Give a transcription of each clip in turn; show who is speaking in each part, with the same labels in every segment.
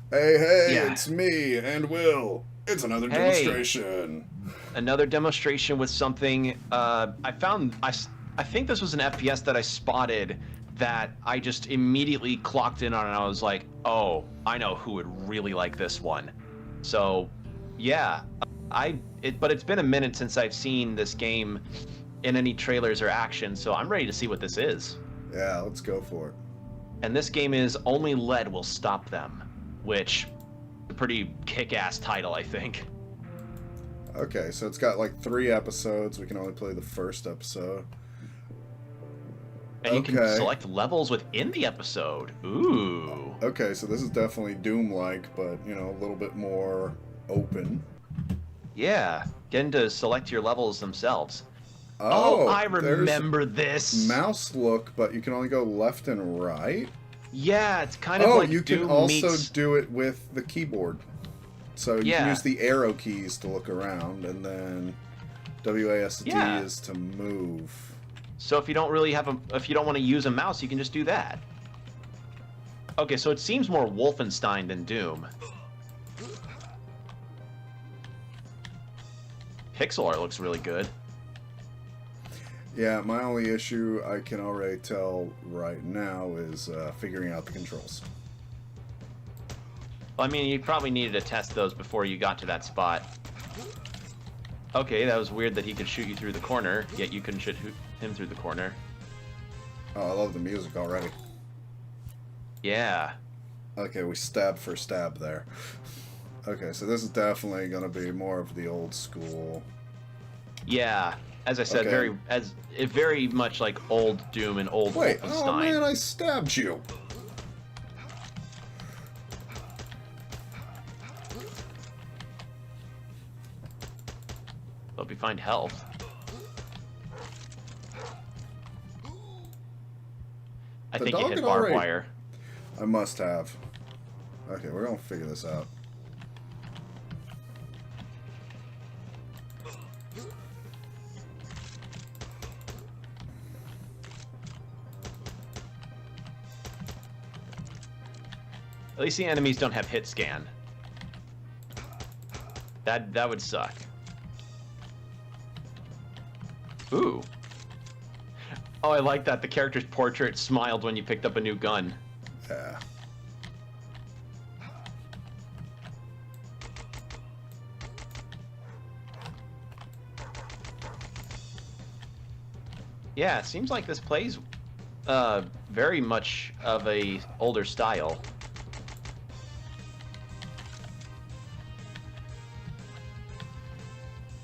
Speaker 1: Hey,
Speaker 2: Yeah.
Speaker 1: it's me and Will. It's another
Speaker 2: Hey,
Speaker 1: demonstration.
Speaker 2: another demonstration with something. I think this was an FPS that I spotted that I just immediately clocked in on, and I was like, "Oh, I know who would really like this one." So, yeah, but it's been a minute since I've seen this game in any trailers or action, so I'm ready to see what this is.
Speaker 1: Yeah, let's go for it.
Speaker 2: And this game is Only Lead Will Stop Them, which is a pretty kick-ass title, I think.
Speaker 1: Okay, so it's got like 3 episodes. We can only play the first episode.
Speaker 2: And you can
Speaker 1: Okay.
Speaker 2: select levels within the episode. Ooh.
Speaker 1: Okay, so this is definitely Doom-like, but, a little bit more open.
Speaker 2: Yeah, getting to select your levels themselves. Oh,
Speaker 1: Oh,
Speaker 2: I
Speaker 1: there's
Speaker 2: remember this.
Speaker 1: mouse look, but you can only go left and right.
Speaker 2: Yeah, it's kind of
Speaker 1: Oh, you
Speaker 2: like
Speaker 1: can
Speaker 2: Doom
Speaker 1: also
Speaker 2: meets.
Speaker 1: do it with the keyboard. So you can
Speaker 2: Yeah,
Speaker 1: use the arrow keys to look around, and then WASD
Speaker 2: yeah.
Speaker 1: is to move.
Speaker 2: So if you don't want to use a mouse, you can just do that. Okay, so it seems more Wolfenstein than Doom. Pixel art looks really good.
Speaker 1: Yeah, my only issue I can already tell right now is figuring out the controls.
Speaker 2: Well, I mean, you probably needed to test those before you got to that spot. Okay, that was weird that he could shoot you through the corner, yet you couldn't shoot him through the corner.
Speaker 1: Oh, I love the music already.
Speaker 2: Yeah.
Speaker 1: Okay, we stab for stab there. Okay, so this is definitely going to be more of the old school.
Speaker 2: Yeah. As I said,
Speaker 1: Okay.
Speaker 2: very much like old Doom and old
Speaker 1: Wait, oh
Speaker 2: Wolfenstein.
Speaker 1: man, I stabbed you.
Speaker 2: Hope you find health. I
Speaker 1: The
Speaker 2: think you
Speaker 1: dog
Speaker 2: hit
Speaker 1: had
Speaker 2: barbed
Speaker 1: already...
Speaker 2: wire.
Speaker 1: I must have. Okay, we're going to figure this out.
Speaker 2: At least the enemies don't have hit scan. That would suck. Ooh. Oh, I like that. The character's portrait smiled when you picked up a new gun.
Speaker 1: Yeah.
Speaker 2: Yeah, it seems like this plays very much of a older style.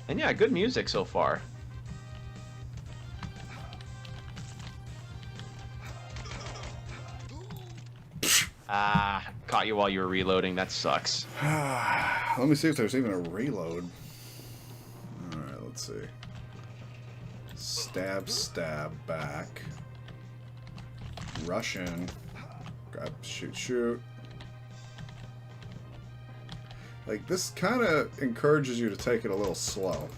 Speaker 2: And yeah, good music so far. Ah, caught you while you were reloading. That sucks.
Speaker 1: Let me see if there's even a reload. Alright, let's see. Stab, stab, back. Russian. Grab, shoot, shoot. Like, this kind of encourages you to take it a little slow.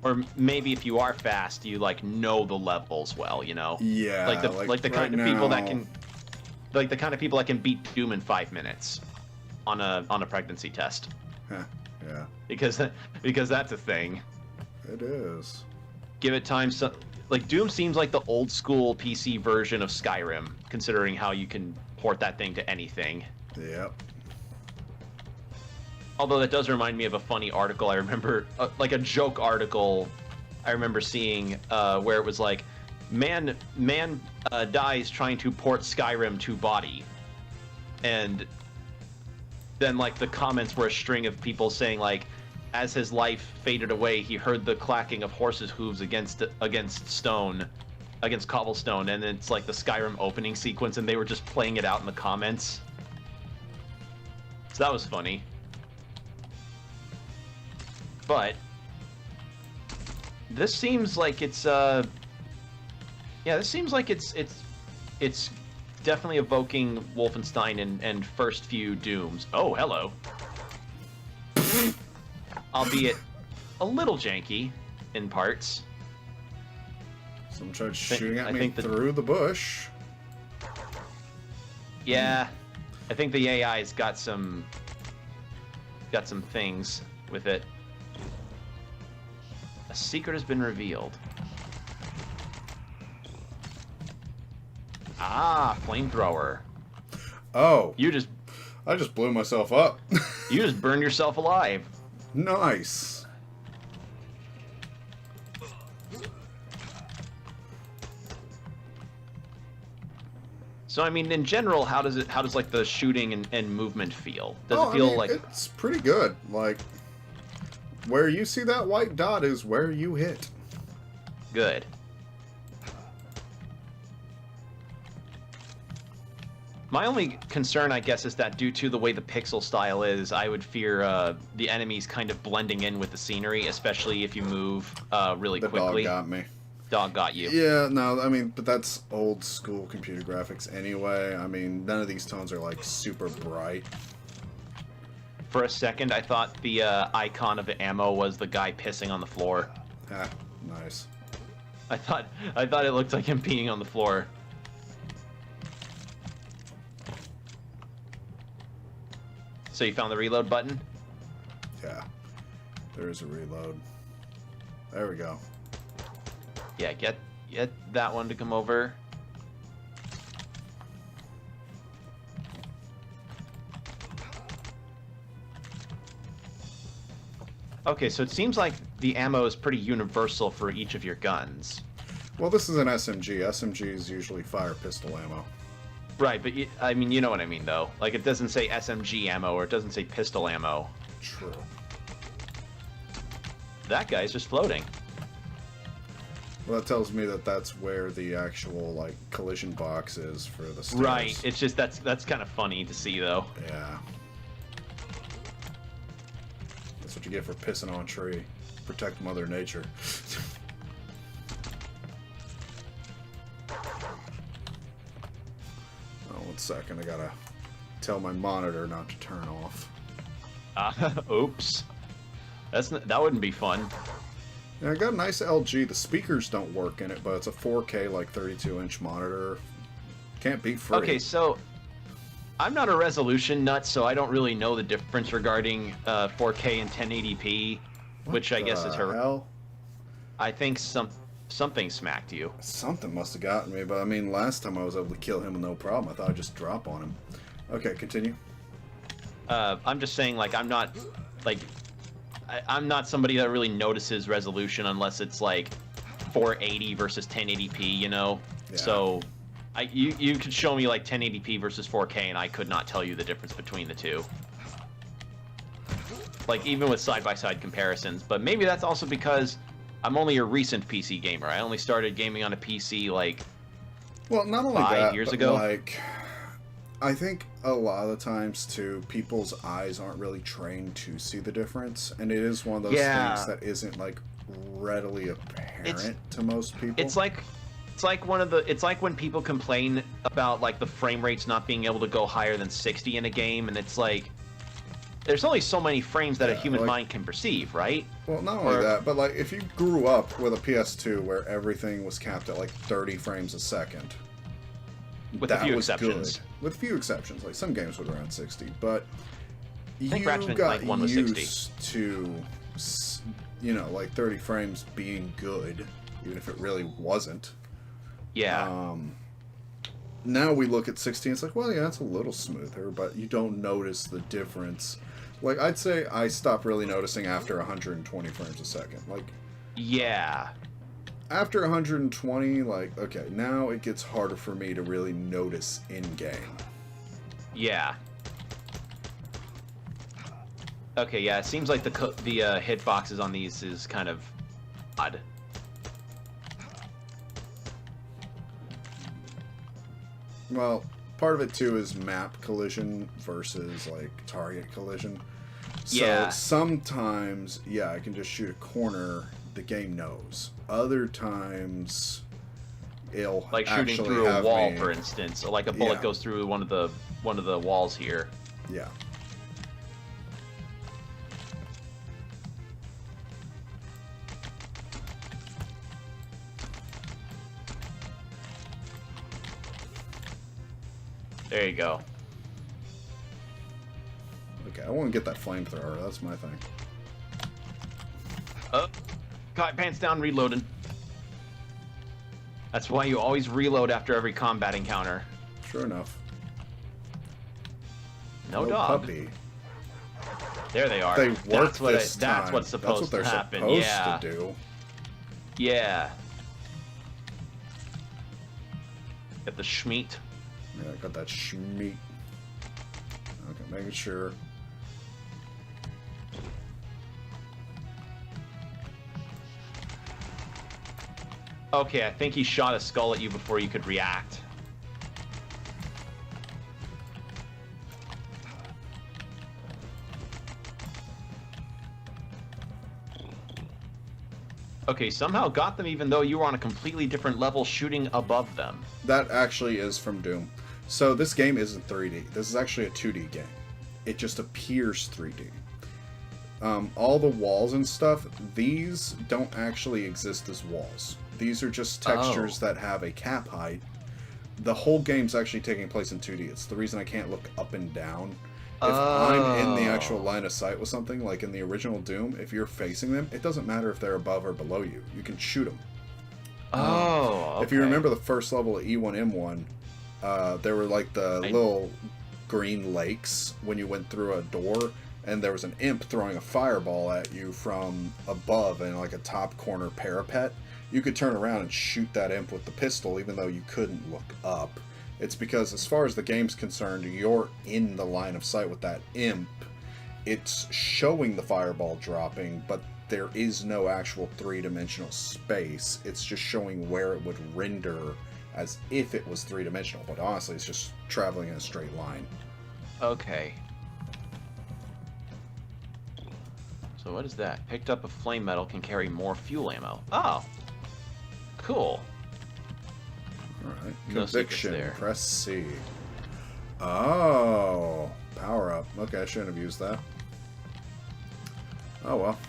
Speaker 2: Or maybe if you are fast, you like know the levels well, you know?
Speaker 1: Yeah,
Speaker 2: Like the kind
Speaker 1: right
Speaker 2: of people that
Speaker 1: now-
Speaker 2: can like the kind of people that can beat Doom in 5 minutes on a pregnancy test.
Speaker 1: Huh, yeah,
Speaker 2: Because that's a thing.
Speaker 1: it is.
Speaker 2: Give it time. So, like Doom seems like the old school PC version of Skyrim, considering how you can port that thing to anything.
Speaker 1: Yep.
Speaker 2: Although that does remind me of a funny article I remember, like a joke article I remember seeing, where it was like, man dies trying to port Skyrim to body, and then like the comments were a string of people saying like, as his life faded away, he heard the clacking of horses' hooves against cobblestone, and it's like the Skyrim opening sequence, and they were just playing it out in the comments. So that was funny. But this seems like it's yeah, this seems like it's definitely evoking Wolfenstein and first few Dooms. Oh, hello. Albeit a little janky in parts.
Speaker 1: Someone tried shooting at
Speaker 2: I
Speaker 1: me
Speaker 2: think that-
Speaker 1: through the bush.
Speaker 2: Yeah. I think the AI's got some things with it. A secret has been revealed. Ah, flamethrower.
Speaker 1: Oh.
Speaker 2: I
Speaker 1: just blew myself up.
Speaker 2: You just burned yourself alive.
Speaker 1: Nice.
Speaker 2: So I mean, in general, how does like the shooting and movement feel? Does it feel like
Speaker 1: it's pretty good? Like where you see that white dot is where you hit.
Speaker 2: good? My only concern, I guess, is that due to the way the pixel style is, I would fear the enemies kind of blending in with the scenery, especially if you move really quickly.
Speaker 1: The dog got me.
Speaker 2: Dog got you.
Speaker 1: Yeah, no, I mean, but that's old school computer graphics anyway. I mean, none of these tones are like super bright.
Speaker 2: For a second, I thought the icon of the ammo was the guy pissing on the floor.
Speaker 1: Ah, nice.
Speaker 2: I thought it looked like him peeing on the floor. So you found the reload button?
Speaker 1: Yeah, there is a reload. There we go.
Speaker 2: Yeah, get that one to come over. Okay, so it seems like the ammo is pretty universal for each of your guns.
Speaker 1: Well, this is an SMG. SMGs usually fire pistol ammo.
Speaker 2: Right, but I mean, you know what I mean, though. Like, it doesn't say SMG ammo or it doesn't say pistol ammo.
Speaker 1: True.
Speaker 2: That guy's just floating.
Speaker 1: Well, that tells me that that's where the actual, like, collision box is for the stairs.
Speaker 2: Right, it's just that's kind of funny to see, though.
Speaker 1: Yeah. That's what you get for pissing on a tree. Protect Mother Nature. Oh, 1 second. I gotta tell my monitor not to turn off.
Speaker 2: Oops. That wouldn't be fun.
Speaker 1: Yeah, I got a nice LG. The speakers don't work in it, but it's a 4K, like 32-inch monitor. Can't beat free.
Speaker 2: Okay, so I'm not a resolution nut, so I don't really know the difference regarding 4K and 1080p, which I guess is her.
Speaker 1: Hell?
Speaker 2: I think something smacked you.
Speaker 1: Something must have gotten me, but I mean, last time I was able to kill him with no problem. I thought I'd just drop on him. Okay, continue.
Speaker 2: I'm just saying, like, I'm not somebody that really notices resolution unless it's like 480 versus 1080p, you know?
Speaker 1: Yeah.
Speaker 2: So you could show me like 1080p versus 4K and I could not tell you the difference between the two. Like, even with side-by-side comparisons. But maybe that's also because I'm only a recent PC gamer. I only started gaming on a PC like
Speaker 1: well, not only
Speaker 2: 5 years ago.
Speaker 1: Like, I think a lot of the times too, people's eyes aren't really trained to see the difference, and it is one of those things that isn't like readily apparent to most people.
Speaker 2: It's like when people complain about like the frame rates not being able to go higher than 60 in a game, and it's like there's only so many frames that a human mind can perceive, right?
Speaker 1: Well, not only that, but like if you grew up with a PS2 where everything was capped at like 30 frames a second.
Speaker 2: With a few exceptions.
Speaker 1: Good. With a few exceptions, like some games were around 60, but you
Speaker 2: Ratchet
Speaker 1: got
Speaker 2: one was
Speaker 1: used
Speaker 2: 60.
Speaker 1: to, you know, like 30 frames being good, even if it really wasn't.
Speaker 2: Yeah.
Speaker 1: Now we look at 60 and it's like, well, yeah, it's a little smoother, but you don't notice the difference. Like, I'd say I stopped really noticing after 120 frames a second. Like,
Speaker 2: yeah.
Speaker 1: After 120, like, okay, now it gets harder for me to really notice in-game.
Speaker 2: Yeah. Okay, yeah, it seems like the hitboxes on these is kind of odd.
Speaker 1: Well, part of it, too, is map collision versus, like, target collision. So
Speaker 2: yeah.
Speaker 1: Sometimes, yeah, I can just shoot a corner, the game knows. Other times, it'll
Speaker 2: like shooting
Speaker 1: actually
Speaker 2: through a wall,
Speaker 1: me...
Speaker 2: for instance, or like a bullet goes through one of the walls here.
Speaker 1: Yeah.
Speaker 2: There you go.
Speaker 1: Okay, I want to get that flamethrower. That's my thing.
Speaker 2: Got pants down, reloading. That's why you always reload after every combat encounter.
Speaker 1: Sure enough.
Speaker 2: No dog.
Speaker 1: Puppy.
Speaker 2: There they are.
Speaker 1: They work this time.
Speaker 2: That's what's supposed to happen.
Speaker 1: Supposed
Speaker 2: yeah.
Speaker 1: to do.
Speaker 2: Yeah. Get the schmeat.
Speaker 1: Yeah, I got that schmeat. Okay, making sure.
Speaker 2: Okay, I think he shot a skull at you before you could react. Okay, somehow got them even though you were on a completely different level shooting above them.
Speaker 1: That actually is from Doom. So this game isn't 3D. This is actually a 2D game. It just appears 3D. All the walls and stuff, these don't actually exist as walls. These are just textures that have a cap height. The whole game's actually taking place in 2D. It's the reason I can't look up and down. If I'm in the actual line of sight with something, like in the original Doom, if you're facing them, it doesn't matter if they're above or below you. You can shoot them.
Speaker 2: Okay.
Speaker 1: If you remember the first level of E1M1, there were like the little green lakes when you went through a door, and there was an imp throwing a fireball at you from above in like a top corner parapet. You could turn around and shoot that imp with the pistol even though you couldn't look up. It's because as far as the game's concerned, you're in the line of sight with that imp. It's showing the fireball dropping, but there is no actual three-dimensional space. It's just showing where it would render as if it was three-dimensional, but honestly it's just traveling in a straight line.
Speaker 2: Okay. So what is that? Picked up a flame metal, can carry more fuel ammo. Oh. Cool.
Speaker 1: Alright.
Speaker 2: No
Speaker 1: Conviction.
Speaker 2: there.
Speaker 1: Press C. Oh. Power up. Okay, I shouldn't have used that. Oh well.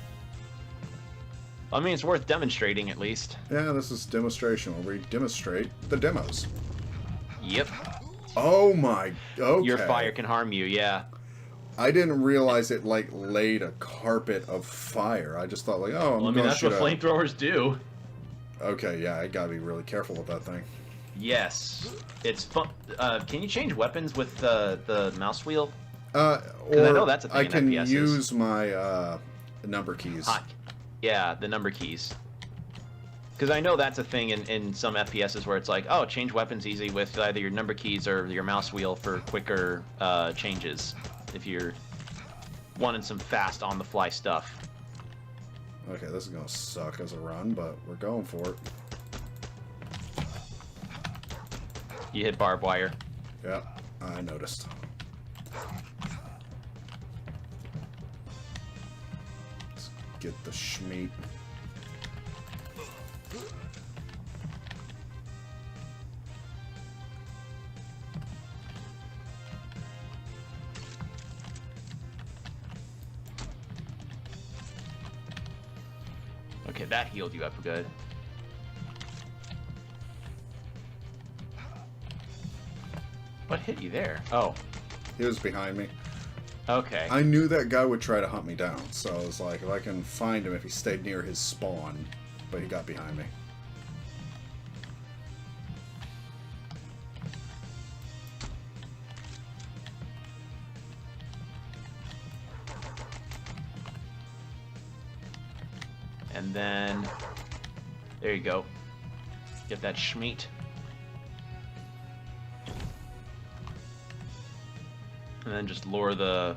Speaker 2: I mean, it's worth demonstrating at least.
Speaker 1: Yeah, this is demonstration where we demonstrate the demos.
Speaker 2: Yep.
Speaker 1: Oh my... Okay.
Speaker 2: Your fire can harm you, yeah.
Speaker 1: I didn't realize it, like, laid a carpet of fire. I just thought, like, oh, I'm
Speaker 2: well, I mean,
Speaker 1: gonna
Speaker 2: that's
Speaker 1: shoot
Speaker 2: what flamethrowers do.
Speaker 1: Okay, yeah, I gotta be really careful with that thing.
Speaker 2: Yes. It's fun. Can you change weapons with the mouse wheel?
Speaker 1: Or
Speaker 2: I know that's a thing
Speaker 1: I
Speaker 2: in
Speaker 1: can
Speaker 2: FPSs.
Speaker 1: use my number keys.
Speaker 2: Yeah, the number keys. Because I know that's a thing in some FPSs where it's like, oh, change weapons easy with either your number keys or your mouse wheel for quicker changes. If you're wanting some fast on-the-fly stuff.
Speaker 1: Okay, this is gonna suck as a run, but we're going for it.
Speaker 2: You hit barbed wire.
Speaker 1: Yeah, I noticed. Let's get the schmeat.
Speaker 2: Okay, that healed you up good. What hit you there? Oh.
Speaker 1: He was behind me.
Speaker 2: Okay.
Speaker 1: I knew that guy would try to hunt me down, so I was like, if I can find him if he stayed near his spawn, but he got behind me.
Speaker 2: And then, there you go. Get that schmeat. And then just lure the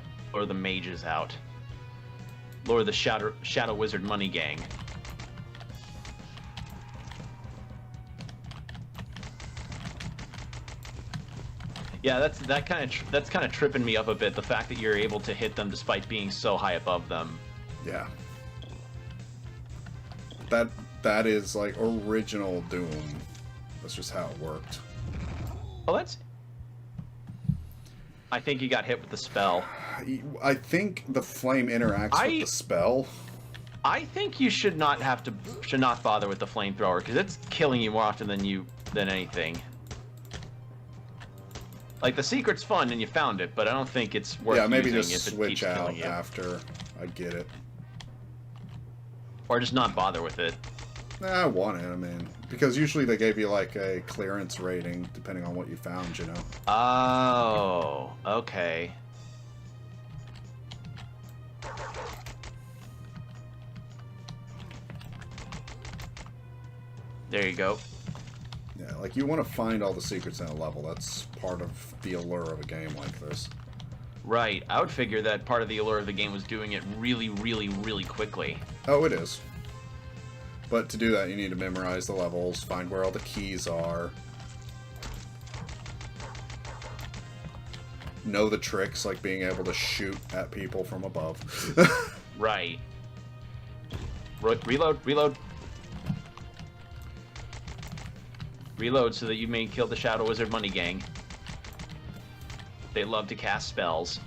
Speaker 2: mages out. Lure the Shadow Wizard money gang. Yeah, that's kind of tripping me up a bit. The fact that you're able to hit them despite being so high above them.
Speaker 1: Yeah. That is like original Doom. That's just how it worked.
Speaker 2: Oh, that's... I think you got hit with the spell.
Speaker 1: I think the flame interacts with the spell.
Speaker 2: I think you should not bother with the flamethrower because it's killing you more often than anything. Like, the secret's fun and you found it, but I don't think it's worth
Speaker 1: yeah, maybe
Speaker 2: using
Speaker 1: just
Speaker 2: if it
Speaker 1: switch
Speaker 2: keeps
Speaker 1: out
Speaker 2: killing you.
Speaker 1: after I get it.
Speaker 2: Or just not bother with it.
Speaker 1: Nah, I want it, I mean, because usually they gave you like a clearance rating depending on what you found, you know?
Speaker 2: Oh, okay. There you go.
Speaker 1: Yeah, like you want to find all the secrets in a level. That's part of the allure of a game like this.
Speaker 2: Right. I would figure that part of the allure of the game was doing it really, really, really quickly.
Speaker 1: Oh, it is. But to do that, you need to memorize the levels, find where all the keys are, know the tricks, like being able to shoot at people from above.
Speaker 2: Right. Reload, reload. Reload so that you may kill the Shadow Wizard Money Gang. They love to cast spells.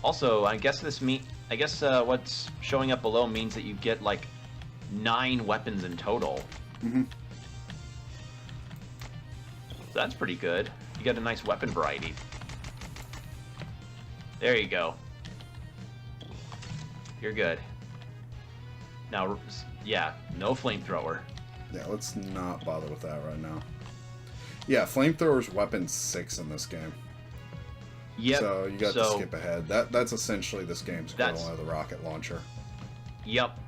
Speaker 2: Also, I guess what's showing up below means that you get like 9 weapons in total.
Speaker 1: Mm-hmm.
Speaker 2: So that's pretty good. You get a nice weapon variety. There you go. You're good. Now, yeah, no flamethrower.
Speaker 1: Yeah, let's not bother with that right now. Yeah, flamethrower's weapon 6 in this game.
Speaker 2: Yep.
Speaker 1: So you got to skip ahead. That's essentially this game's equivalent of the rocket launcher.
Speaker 2: Yep.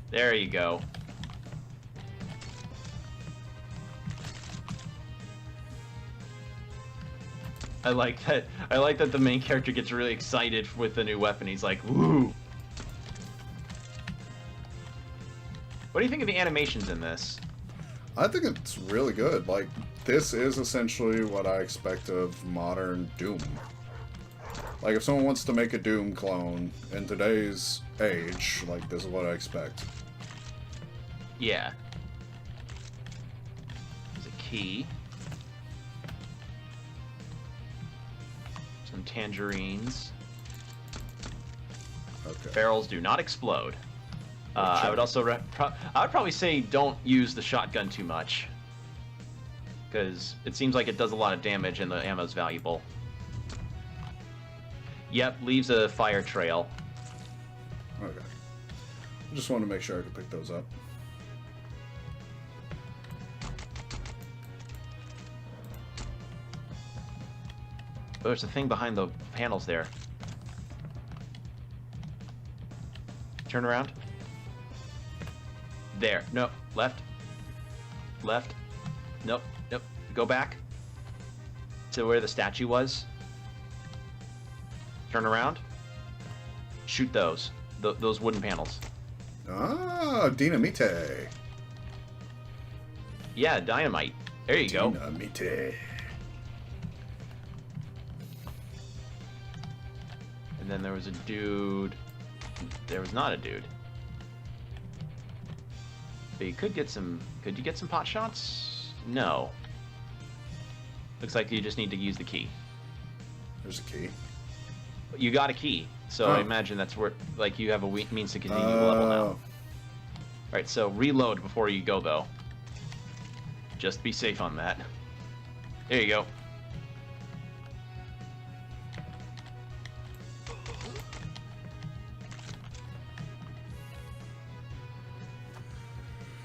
Speaker 2: There you go. I like that. I like that the main character gets really excited with the new weapon. He's like, "Woo!" What do you think of the animations in this?
Speaker 1: I think it's really good. Like, this is essentially what I expect of modern Doom. Like, if someone wants to make a Doom clone in today's age, like, this is what I expect.
Speaker 2: Yeah. There's a key. Some tangerines.
Speaker 1: Okay.
Speaker 2: Barrels do not explode. I would also I would probably say don't use the shotgun too much, because it seems like it does a lot of damage and the ammo's valuable. Yep, leaves a fire trail.
Speaker 1: Okay. I just wanted to make sure I could pick those up.
Speaker 2: Oh, there's a thing behind the panels there. Turn around. There. No. Left. Left. Nope. Nope. Go back to where the statue was. Turn around. Shoot those. Those wooden panels.
Speaker 1: Ah, dynamite.
Speaker 2: Yeah, dynamite. There you go.
Speaker 1: Dynamite.
Speaker 2: And then there was a dude. There was not a dude. But you could get some... Could you get some pot shots? No. Looks like you just need to use the key.
Speaker 1: There's a key.
Speaker 2: You got a key, so I imagine that's where... Like, you have a means to continue the level now. Alright, so reload before you go, though. Just be safe on that. There you go.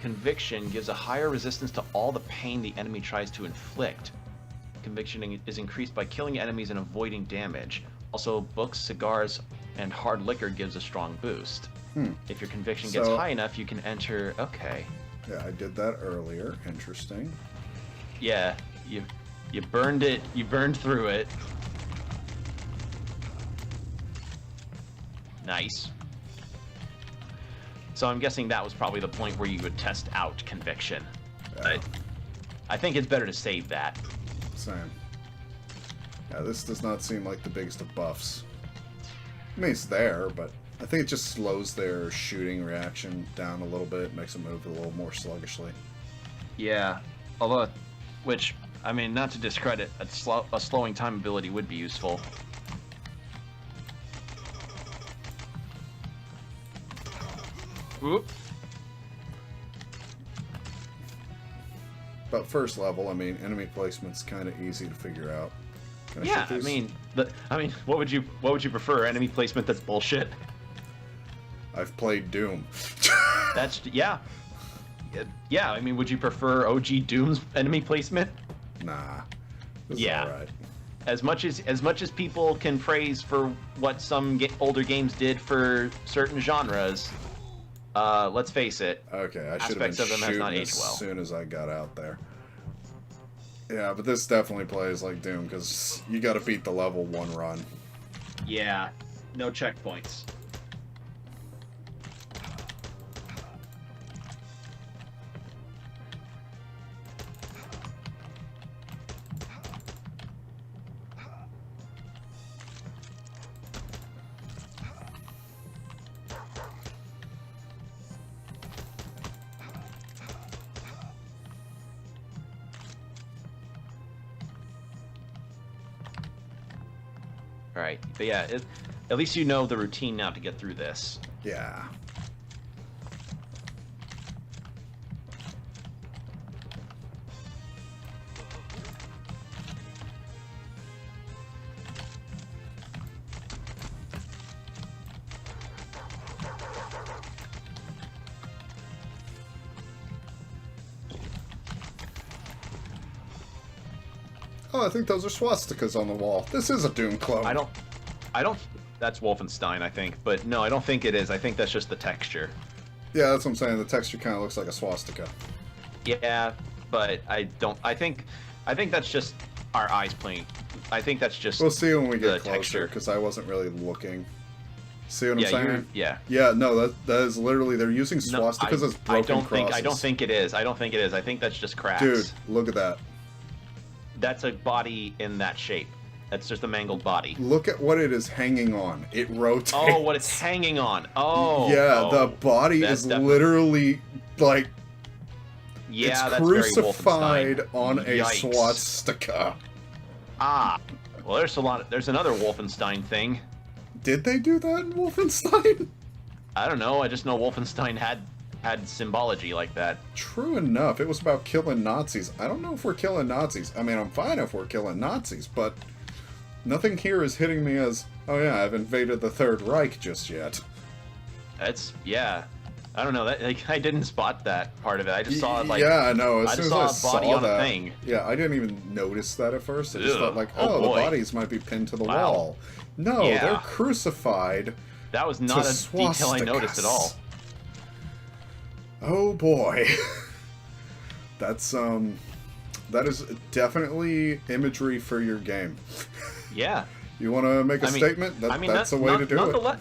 Speaker 2: Conviction gives a higher resistance to all the pain the enemy tries to inflict. Conviction is increased by killing enemies and avoiding damage. Also, books, cigars, and hard liquor gives a strong boost. If your conviction gets high enough, you can enter... Okay.
Speaker 1: Yeah, I did that earlier. Interesting.
Speaker 2: Yeah, you burned it. You burned through it. Nice. So I'm guessing that was probably the point where you would test out conviction.
Speaker 1: Yeah.
Speaker 2: I think it's better to save that.
Speaker 1: Same. Yeah, this does not seem like the biggest of buffs. I mean, it's there, but I think it just slows their shooting reaction down a little bit, makes them move a little more sluggishly.
Speaker 2: Yeah, although, which, I mean, not to discredit, a slowing time ability would be useful. Oop.
Speaker 1: But first level, I mean, enemy placement's kind of easy to figure out.
Speaker 2: Yeah, I mean, what would you prefer? Enemy placement that's bullshit.
Speaker 1: I've played Doom.
Speaker 2: That's yeah. I mean, would you prefer OG Doom's enemy placement?
Speaker 1: Nah. This
Speaker 2: Yeah.
Speaker 1: is alright.
Speaker 2: As much as people can praise for what some older games did for certain genres, let's face it.
Speaker 1: Okay, I should have
Speaker 2: aspects
Speaker 1: been
Speaker 2: of them has not
Speaker 1: shooting
Speaker 2: aged
Speaker 1: as
Speaker 2: well.
Speaker 1: soon as I got out there. Yeah, but this definitely plays like Doom, because you gotta beat the level 1 run.
Speaker 2: Yeah, no checkpoints. Alright, but yeah, at least you know the routine now to get through this.
Speaker 1: Yeah. Oh, I think those are swastikas on the wall. This is a Doom clone.
Speaker 2: I don't, that's Wolfenstein, I think, but no, I don't think it is. I think that's just the texture.
Speaker 1: Yeah, that's what I'm saying. The texture kind of looks like a swastika.
Speaker 2: Yeah, but I think that's just our eyes playing. I think that's just
Speaker 1: We'll see when we get closer,
Speaker 2: texture.
Speaker 1: because I wasn't really looking. See what I'm
Speaker 2: Yeah,
Speaker 1: saying?
Speaker 2: yeah.
Speaker 1: Yeah, no, that is literally, they're using swastikas as broken crosses.
Speaker 2: I don't think it is. I don't think it is. I think that's just cracks.
Speaker 1: Dude, look at that.
Speaker 2: That's a body in that shape. That's just a mangled body.
Speaker 1: Look at what it is hanging on. It rotates.
Speaker 2: Oh, what it's hanging on. Oh.
Speaker 1: Yeah,
Speaker 2: oh,
Speaker 1: the body is literally, like,
Speaker 2: yeah,
Speaker 1: it's
Speaker 2: that's very
Speaker 1: crucified
Speaker 2: Wolfenstein.
Speaker 1: on a
Speaker 2: Yikes.
Speaker 1: swastika.
Speaker 2: Ah. Well, there's another Wolfenstein thing.
Speaker 1: Did they do that in Wolfenstein?
Speaker 2: I don't know. I just know Wolfenstein had symbology like that.
Speaker 1: True enough. It was about killing Nazis. I don't know if we're killing Nazis. I mean, I'm fine if we're killing Nazis, but nothing here is hitting me as, oh yeah, I've invaded the Third Reich just yet.
Speaker 2: That's, yeah. I don't know. That like, I didn't spot that part of it. I just saw it like,
Speaker 1: yeah, I know.
Speaker 2: I just saw a body on a thing.
Speaker 1: Yeah, I didn't even notice that at first. I just thought like,
Speaker 2: Oh,
Speaker 1: the
Speaker 2: boy.
Speaker 1: bodies might be pinned to the
Speaker 2: Wow.
Speaker 1: wall. No,
Speaker 2: Yeah.
Speaker 1: they're crucified.
Speaker 2: That was not a detail I noticed at all.
Speaker 1: Oh boy. That's that is definitely imagery for your game.
Speaker 2: Yeah.
Speaker 1: You want to make a statement? That's the way to do it.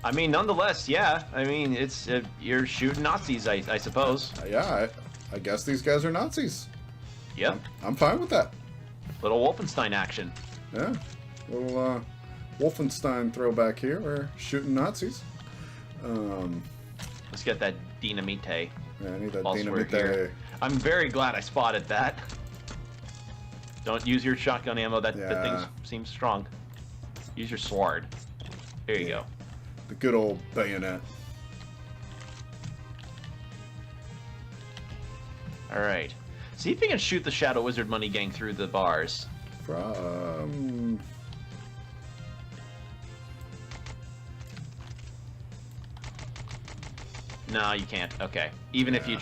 Speaker 2: I mean, nonetheless, yeah. I mean, it's you're shooting Nazis, I suppose.
Speaker 1: Yeah, I guess these guys are Nazis.
Speaker 2: Yep.
Speaker 1: I'm fine with that.
Speaker 2: Little Wolfenstein action.
Speaker 1: Yeah. Little Wolfenstein throwback here. We're shooting Nazis.
Speaker 2: Let's get that dynamite.
Speaker 1: Yeah, I need that
Speaker 2: whilst we're
Speaker 1: dynamite.
Speaker 2: here. I'm very glad I spotted that. Don't use your shotgun ammo. That thing seems strong. Use your sword. There you go.
Speaker 1: The good old bayonet.
Speaker 2: Alright. See if you can shoot the Shadow Wizard Money Gang through the bars.
Speaker 1: From...
Speaker 2: No, you can't. Okay. Even if you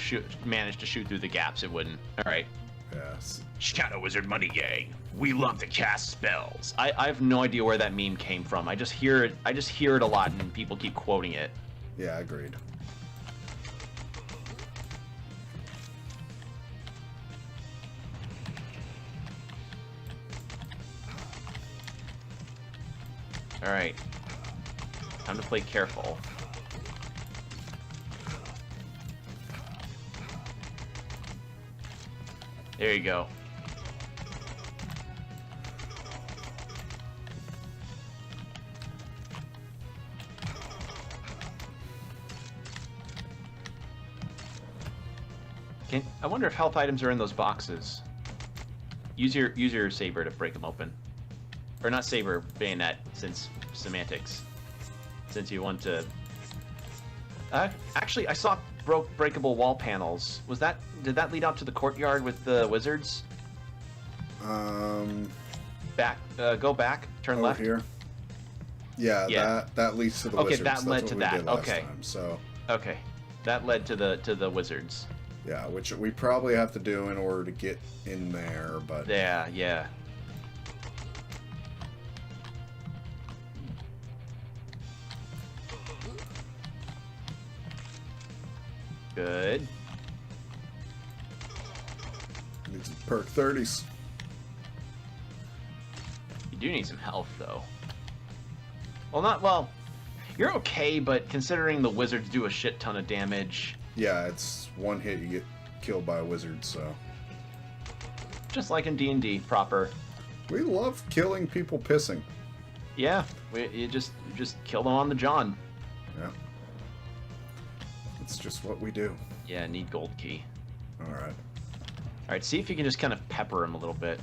Speaker 2: manage to shoot through the gaps, it wouldn't. Alright.
Speaker 1: Yes.
Speaker 2: Shadow Wizard Money Gang. We love to cast spells. I have no idea where that meme came from. I just hear it a lot and people keep quoting it.
Speaker 1: Yeah, agreed.
Speaker 2: Alright. Time to play careful. There you go. I wonder if health items are in those boxes. Use your saber to break them open. Or not saber, bayonet, since semantics. Since you want to... actually, I saw breakable wall panels. Did that lead out to the courtyard with the wizards? Back. Go back. Turn left.
Speaker 1: Here. Yeah. That leads to the wizards.
Speaker 2: Okay, that led to that. Okay.
Speaker 1: Time, so.
Speaker 2: Okay, that led to the wizards.
Speaker 1: Yeah, which we probably have to do in order to get in there, but...
Speaker 2: Yeah. Good.
Speaker 1: Need some perk 30s.
Speaker 2: You do need some health, though. Well, you're okay, but considering the wizards do a shit ton of damage...
Speaker 1: Yeah, it's one hit, you get killed by a wizard, so...
Speaker 2: Just like in D&D proper.
Speaker 1: We love killing people pissing.
Speaker 2: Yeah, you just kill them on the John.
Speaker 1: Yeah. It's just what we do.
Speaker 2: Yeah, need gold key.
Speaker 1: Alright,
Speaker 2: see if you can just kind of pepper him a little bit.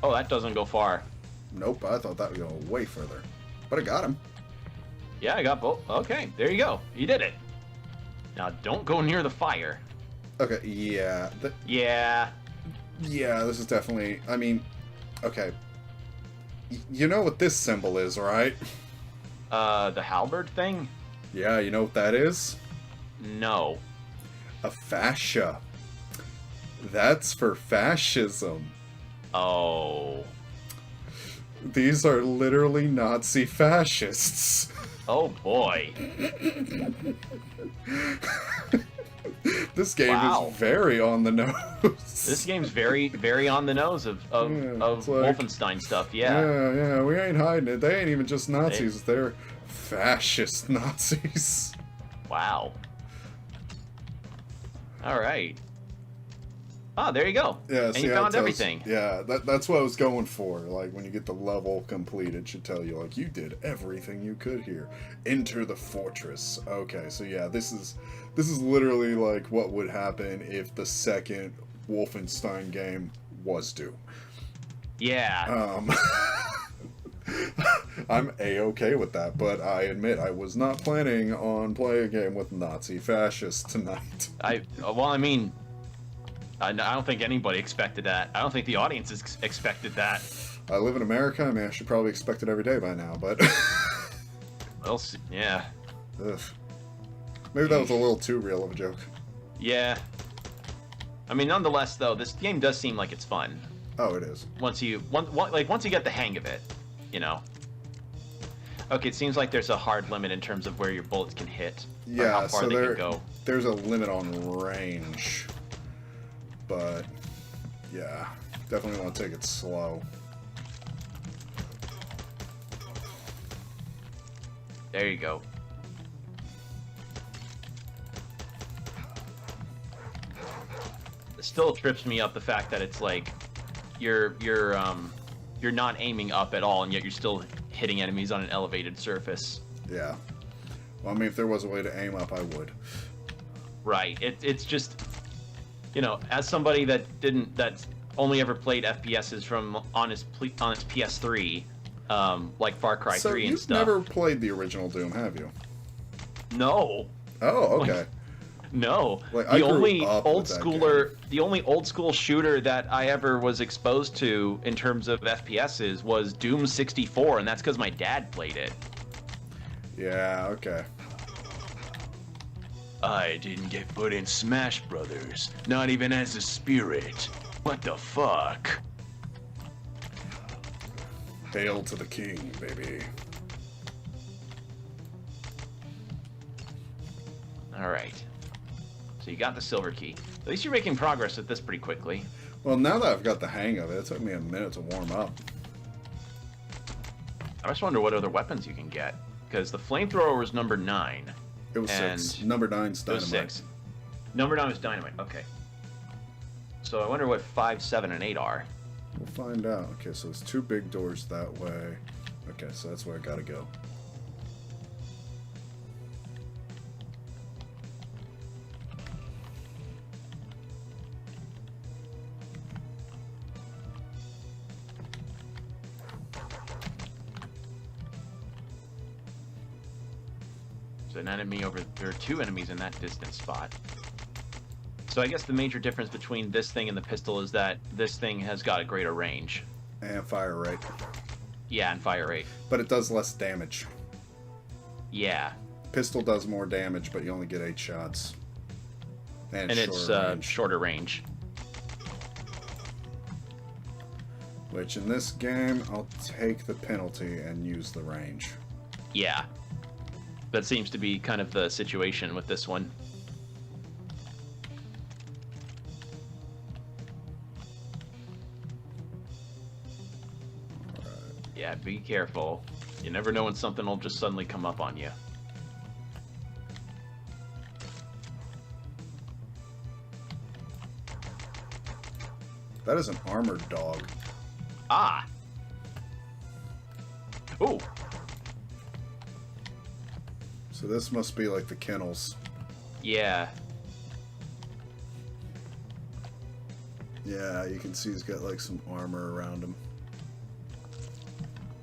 Speaker 2: Oh, that doesn't go far.
Speaker 1: Nope, I thought that would go way further. But I got him.
Speaker 2: Yeah, I got both. Okay, there you go. You did it. Now, don't go near the fire.
Speaker 1: Okay, yeah.
Speaker 2: Yeah.
Speaker 1: Yeah, this is definitely... I mean, okay. You know what this symbol is, right?
Speaker 2: The halberd thing?
Speaker 1: Yeah, you know what that is?
Speaker 2: No.
Speaker 1: A fascia. That's for fascism.
Speaker 2: Oh.
Speaker 1: These are literally Nazi fascists.
Speaker 2: Oh boy.
Speaker 1: This game is very on the nose.
Speaker 2: This game's very, very on the nose of like, Wolfenstein stuff, yeah.
Speaker 1: Yeah, we ain't hiding it. They ain't even just Nazis, they're fascist Nazis.
Speaker 2: Wow. Alright. Ah, there you go.
Speaker 1: Yeah,
Speaker 2: and you found everything.
Speaker 1: Yeah, that's what I was going for. Like, when you get the level complete, it should tell you, like, you did everything you could here. Enter the fortress. Okay, so yeah, this is literally, like, what would happen if the second Wolfenstein game was due.
Speaker 2: Yeah.
Speaker 1: I'm A-okay with that, but I admit I was not planning on playing a game with Nazi fascists tonight.
Speaker 2: I mean... I don't think anybody expected that. I don't think the audience expected that.
Speaker 1: I live in America. I mean, I should probably expect it every day by now, but...
Speaker 2: Well, yeah.
Speaker 1: Ugh. Maybe that was a little too real of a joke.
Speaker 2: Yeah. I mean, nonetheless, though, this game does seem like it's fun.
Speaker 1: Oh, it is.
Speaker 2: Once you get the hang of it, you know. Okay, it seems like there's a hard limit in terms of where your bullets can hit.
Speaker 1: Yeah,
Speaker 2: or how far
Speaker 1: so
Speaker 2: they can go.
Speaker 1: There's a limit on range. But, yeah, definitely want to take it slow.
Speaker 2: There you go. It still trips me up the fact that it's like you're not aiming up at all, and yet you're still hitting enemies on an elevated surface.
Speaker 1: Yeah. Well, I mean, if there was a way to aim up, I would.
Speaker 2: Right. It's just... You know, as somebody that's only ever played FPSs from on his PS3, like Far Cry 3 and stuff.
Speaker 1: So you've never played the original Doom, have you?
Speaker 2: No.
Speaker 1: Oh, okay.
Speaker 2: No.
Speaker 1: Like,
Speaker 2: the only old school shooter that I ever was exposed to in terms of FPSs was Doom 64, and that's because my dad played it.
Speaker 1: Yeah. Okay.
Speaker 2: I didn't get put in Smash Brothers, not even as a spirit. What the fuck?
Speaker 1: Hail to the king, baby.
Speaker 2: Alright. So you got the silver key. At least you're making progress with this pretty quickly.
Speaker 1: Well, now that I've got the hang of it, it took me a minute to warm up.
Speaker 2: I just wonder what other weapons you can get. Because the flamethrower was number 9.
Speaker 1: It was 6. Number 9's dynamite.
Speaker 2: It was 6. Number 9 was dynamite. Okay. So I wonder what 5, 7, and 8 are.
Speaker 1: We'll find out. Okay, so there's 2 big doors that way. Okay, so that's where I gotta go.
Speaker 2: an enemy over. There are 2 enemies in that distance spot. So I guess the major difference between this thing and the pistol is that this thing has got a greater range.
Speaker 1: And fire rate.
Speaker 2: Yeah, and fire rate.
Speaker 1: But it does less damage.
Speaker 2: Yeah.
Speaker 1: Pistol does more damage, but you only get 8 shots. And
Speaker 2: it's shorter range.
Speaker 1: Which in this game, I'll take the penalty and use the range.
Speaker 2: Yeah. That seems to be kind of the situation with this one. Yeah, be careful. You never know when something will just suddenly come up on you.
Speaker 1: That is an armored dog.
Speaker 2: Ah! Ooh!
Speaker 1: So this must be like the kennels.
Speaker 2: Yeah.
Speaker 1: Yeah, you can see he's got like some armor around him.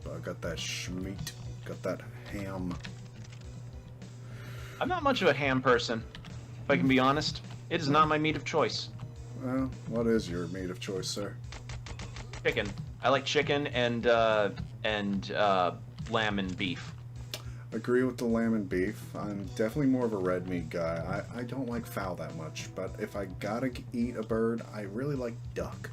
Speaker 1: But I got that schmeat. Got that ham.
Speaker 2: I'm not much of a ham person, if I can be honest. It is not my meat of choice.
Speaker 1: Well, what is your meat of choice, sir?
Speaker 2: Chicken. I like chicken and lamb and beef.
Speaker 1: Agree with the lamb and beef. I'm definitely more of a red meat guy. I don't like fowl that much, but if I gotta eat a bird, I really like duck.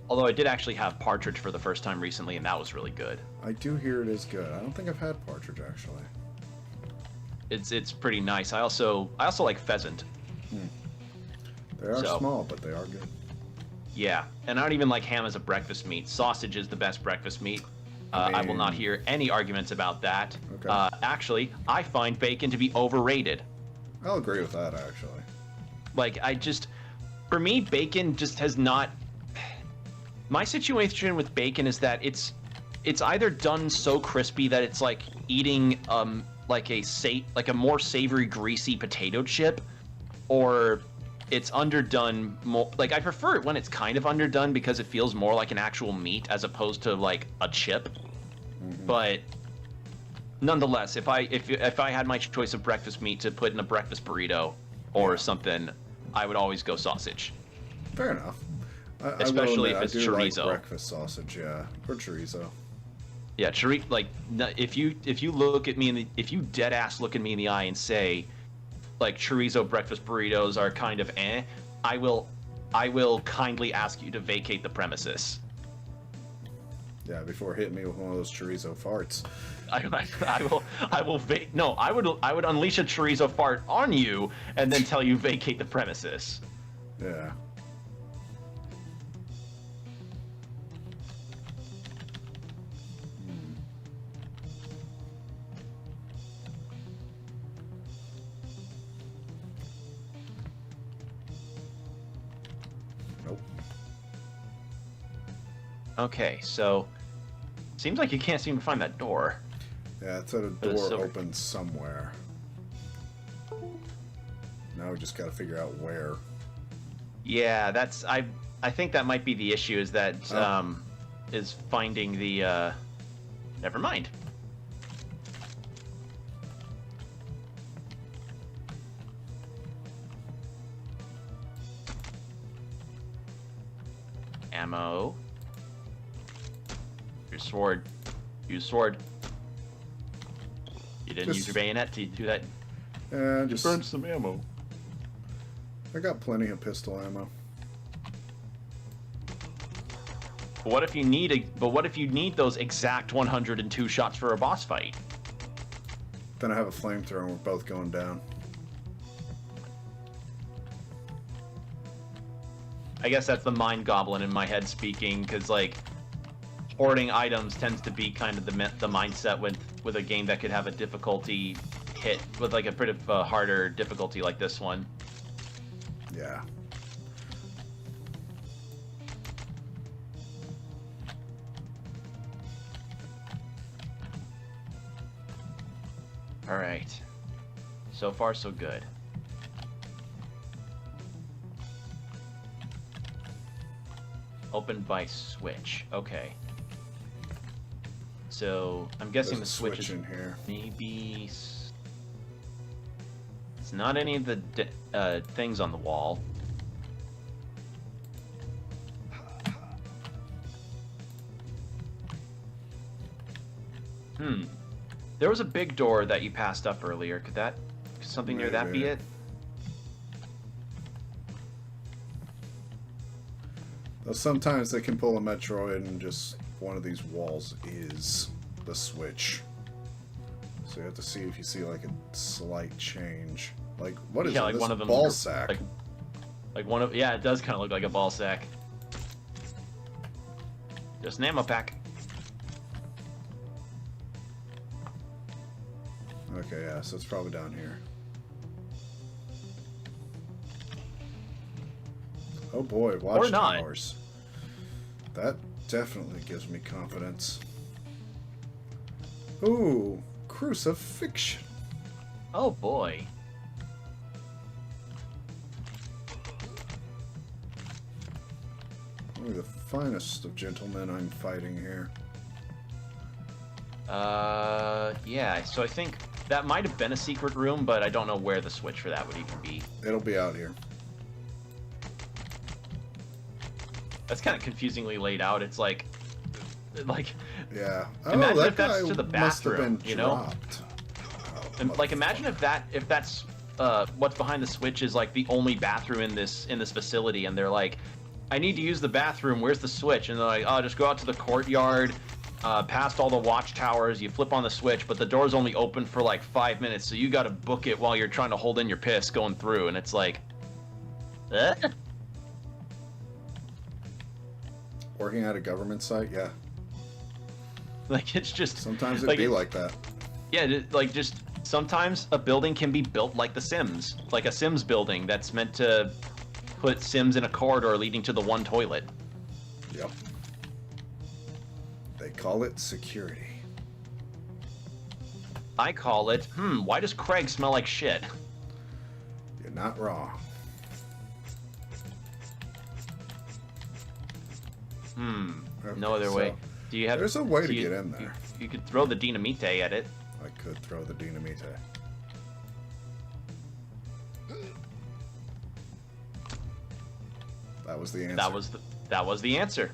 Speaker 2: Although I did actually have partridge for the first time recently, and that was really good.
Speaker 1: I do hear it is good. I don't think I've had partridge actually.
Speaker 2: It's pretty nice. I also like pheasant.
Speaker 1: They are small, but they are good.
Speaker 2: Yeah, and I don't even like ham as a breakfast meat. Sausage is the best breakfast meat. I will not hear any arguments about that.
Speaker 1: Okay.
Speaker 2: Actually, I find bacon to be overrated.
Speaker 1: I'll agree with that, actually.
Speaker 2: Like, for me, bacon just has not... My situation with bacon is that it's either done so crispy that it's like eating like a more savory, greasy potato chip, or it's underdone more. Like, I prefer it when it's kind of underdone because it feels more like an actual meat as opposed to like a chip. But nonetheless, if I had my choice of breakfast meat to put in a breakfast burrito or something, I would always go sausage.
Speaker 1: Fair enough.
Speaker 2: Especially if it's
Speaker 1: I do
Speaker 2: chorizo.
Speaker 1: Like breakfast sausage, yeah, or chorizo.
Speaker 2: Yeah, like if you look at me if you dead ass look at me in the eye and say, like, chorizo breakfast burritos are kind of I will kindly ask you to vacate the premises.
Speaker 1: Yeah, before hitting me with one of those chorizo farts.
Speaker 2: I would unleash a chorizo fart on you and then tell you vacate the premises.
Speaker 1: Yeah. Nope.
Speaker 2: Okay, so seems like you can't seem to find that door.
Speaker 1: Yeah, it's at a door open somewhere. Now we just got to figure out where.
Speaker 2: Yeah, that's I think that might be the issue, is that is finding the never mind. Ammo. Your sword. Use sword. You didn't use your bayonet to do that.
Speaker 1: Yeah, just
Speaker 2: burn some ammo.
Speaker 1: I got plenty of pistol ammo.
Speaker 2: But what if you need those exact 102 shots for a boss fight?
Speaker 1: Then I have a flamethrower and we're both going down.
Speaker 2: I guess that's the mind goblin in my head speaking, because like hoarding items tends to be kind of the mindset with a game that could have a difficulty hit with like a bit of a harder difficulty like this one.
Speaker 1: Yeah.
Speaker 2: All right. So far, so good. Opened by switch. Okay. So I'm guessing
Speaker 1: There's
Speaker 2: the switch is
Speaker 1: in here.
Speaker 2: maybe It's not any of the things on the wall. There was a big door that you passed up earlier. Could something near that be it?
Speaker 1: Though sometimes they can pull a Metroid and just one of these walls is the switch. So you have to see if you see like a slight change. Like what is it?
Speaker 2: Like
Speaker 1: this
Speaker 2: one of them
Speaker 1: ball sack.
Speaker 2: Like one of it does kind of look like a ball sack. Just an ammo pack.
Speaker 1: Okay, yeah, so it's probably down here. Oh boy, watchtowers. That definitely gives me confidence. Ooh, crucifixion.
Speaker 2: Oh boy.
Speaker 1: Only the finest of gentlemen I'm fighting here.
Speaker 2: Yeah, so I think that might have been a secret room, but I don't know where the switch for that would even be.
Speaker 1: It'll be out here.
Speaker 2: That's kind of confusingly laid out. It's like
Speaker 1: yeah. Oh,
Speaker 2: imagine
Speaker 1: that
Speaker 2: if that's
Speaker 1: guy
Speaker 2: to the
Speaker 1: must have
Speaker 2: bathroom,
Speaker 1: been
Speaker 2: you know?
Speaker 1: dropped.
Speaker 2: And, like, imagine if that's what's behind the switch is like the only bathroom in this facility, and they're like, I need to use the bathroom. Where's the switch? And they're like, oh, just go out to the courtyard, past all the watchtowers. You flip on the switch, but the door's only open for like 5 minutes, so you got to book it while you're trying to hold in your piss going through. And it's like,
Speaker 1: Working at a government site, yeah.
Speaker 2: Like it's just
Speaker 1: sometimes it'd be like that.
Speaker 2: Yeah, like just sometimes a building can be built like The Sims, like a Sims building that's meant to put Sims in a corridor leading to the one toilet.
Speaker 1: Yep. They call it security.
Speaker 2: I call it, why does Craig smell like shit?
Speaker 1: You're not wrong. Okay,
Speaker 2: no other way. Do you have?
Speaker 1: There's a way to get in there.
Speaker 2: You could throw the dynamite at it.
Speaker 1: I could throw the dynamite. That was the answer.
Speaker 2: That was the answer.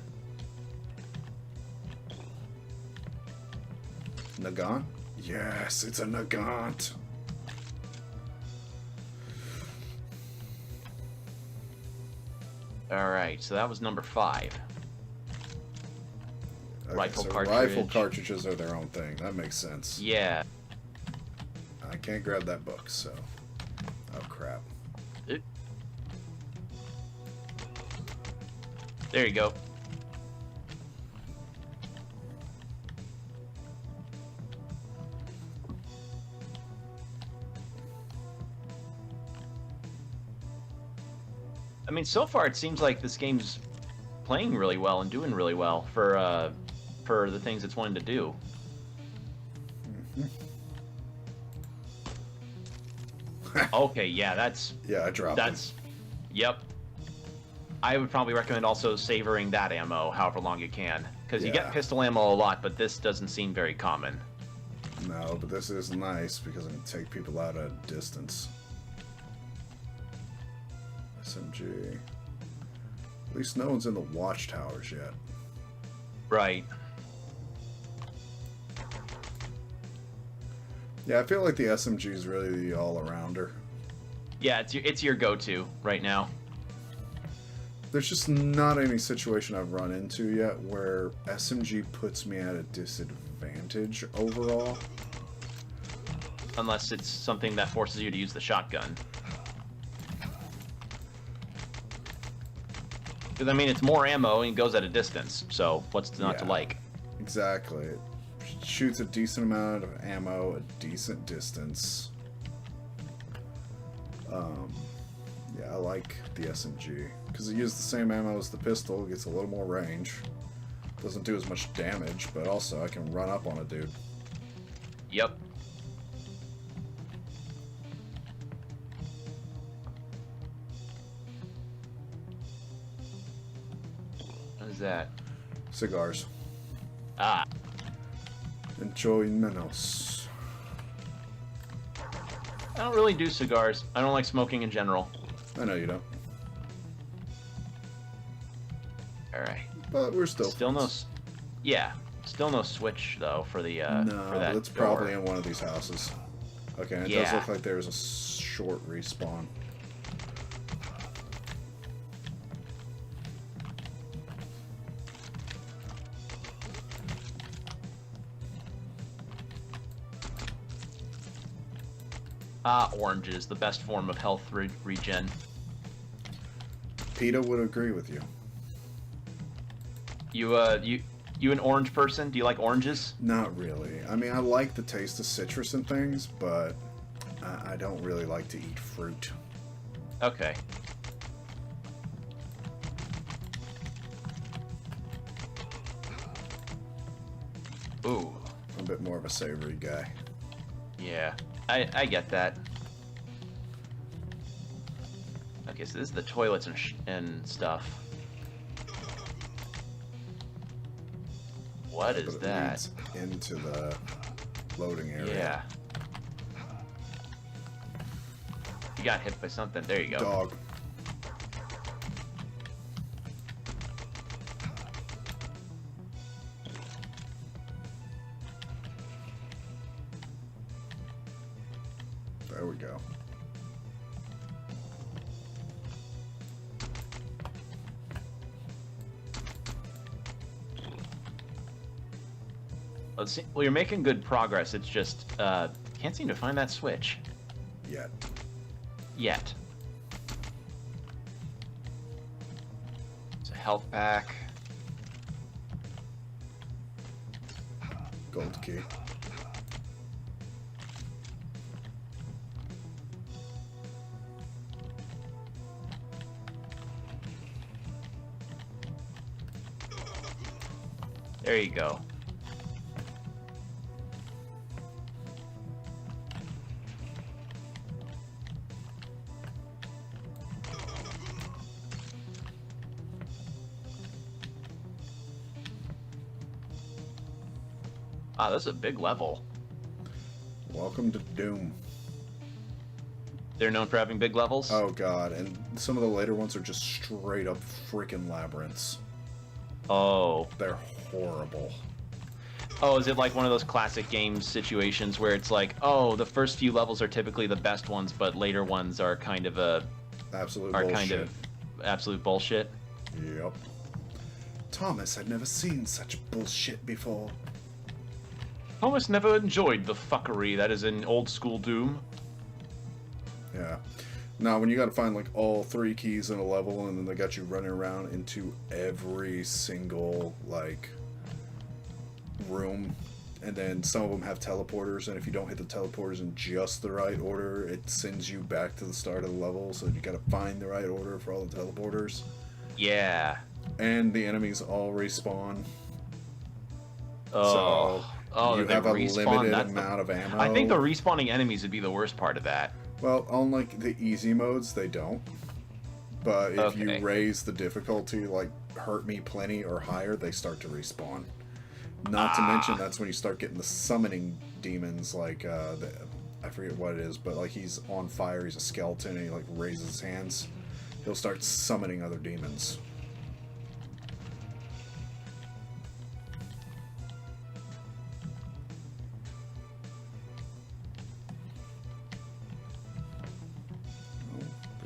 Speaker 1: Nagant? Yes, it's a Nagant.
Speaker 2: All right, so that was number 5.
Speaker 1: Okay,
Speaker 2: Rifle
Speaker 1: so
Speaker 2: cartridge.
Speaker 1: rifle cartridges are their own thing. That makes sense.
Speaker 2: Yeah.
Speaker 1: I can't grab that book, so... Oh, crap.
Speaker 2: There you go. I mean, so far it seems like this game's playing really well and doing really well for the things it's wanting to do. Okay, yeah, that's...
Speaker 1: Yeah, I dropped
Speaker 2: That's... Yep. I would probably recommend also savoring that ammo however long you can. Because you get pistol ammo a lot, but this doesn't seem very common.
Speaker 1: No, but this is nice because I can take people out at a distance. SMG. At least no one's in the watchtowers yet.
Speaker 2: Right.
Speaker 1: Yeah, I feel like the SMG is really the all-arounder.
Speaker 2: Yeah, it's your go-to right now.
Speaker 1: There's just not any situation I've run into yet where SMG puts me at a disadvantage overall.
Speaker 2: Unless it's something that forces you to use the shotgun. Because, I mean, it's more ammo and it goes at a distance, so what's not to like?
Speaker 1: Exactly. It shoots a decent amount of ammo, a decent distance. Yeah, I like the SMG. Because it uses the same ammo as the pistol, gets a little more range. Doesn't do as much damage, but also I can run up on a dude.
Speaker 2: Yep. What is that?
Speaker 1: Cigars.
Speaker 2: Ah.
Speaker 1: Enjoy menos.
Speaker 2: I don't really do cigars. I don't like smoking in general.
Speaker 1: I know you don't.
Speaker 2: Alright.
Speaker 1: But we're still
Speaker 2: friends. Yeah. Still no switch, though, for the,
Speaker 1: no,
Speaker 2: for that
Speaker 1: it's
Speaker 2: door.
Speaker 1: probably in one of these houses. Okay, and it does look like there's a short respawn.
Speaker 2: Oranges, the best form of health regen.
Speaker 1: PETA would agree with you.
Speaker 2: You an orange person? Do you like oranges?
Speaker 1: Not really. I mean, I like the taste of citrus and things, but I don't really like to eat fruit.
Speaker 2: Okay. Ooh.
Speaker 1: I'm a bit more of a savory guy.
Speaker 2: Yeah, I get that. Okay, so this is the toilets and stuff. What is that?
Speaker 1: Into the loading area.
Speaker 2: Yeah. You got hit by something. There you go.
Speaker 1: Dog. There we go.
Speaker 2: Let's see. Well, you're making good progress. It's just can't seem to find that switch yet. It's a health pack.
Speaker 1: Gold key.
Speaker 2: There you go. Wow, that's a big level.
Speaker 1: Welcome to Doom.
Speaker 2: They're known for having big levels?
Speaker 1: Oh god, and some of the later ones are just straight up freaking labyrinths.
Speaker 2: Oh.
Speaker 1: They're horrible.
Speaker 2: Oh, is it like one of those classic games situations where it's like, oh, the first few levels are typically the best ones, but later ones are kind of absolute bullshit?
Speaker 1: Yep. Thomas had never seen such bullshit before.
Speaker 2: Thomas never enjoyed the fuckery that is in old school Doom.
Speaker 1: Yeah. Now, when you gotta find, like, all 3 keys in a level, and then they got you running around into every single, like, room, and then some of them have teleporters, and if you don't hit the teleporters in just the right order, it sends you back to the start of the level, so you gotta find the right order for all the teleporters.
Speaker 2: Yeah.
Speaker 1: And the enemies all respawn.
Speaker 2: Oh.
Speaker 1: So you have a limited amount of ammo.
Speaker 2: I think the respawning enemies would be the worst part of that.
Speaker 1: Well, on, like, the easy modes, they don't. But if you raise the difficulty, like, hurt me plenty or higher, they start to respawn. Not to mention, that's when you start getting the summoning demons, like, I forget what it is, but, like, he's on fire, he's a skeleton, and he, like, raises his hands. He'll start summoning other demons.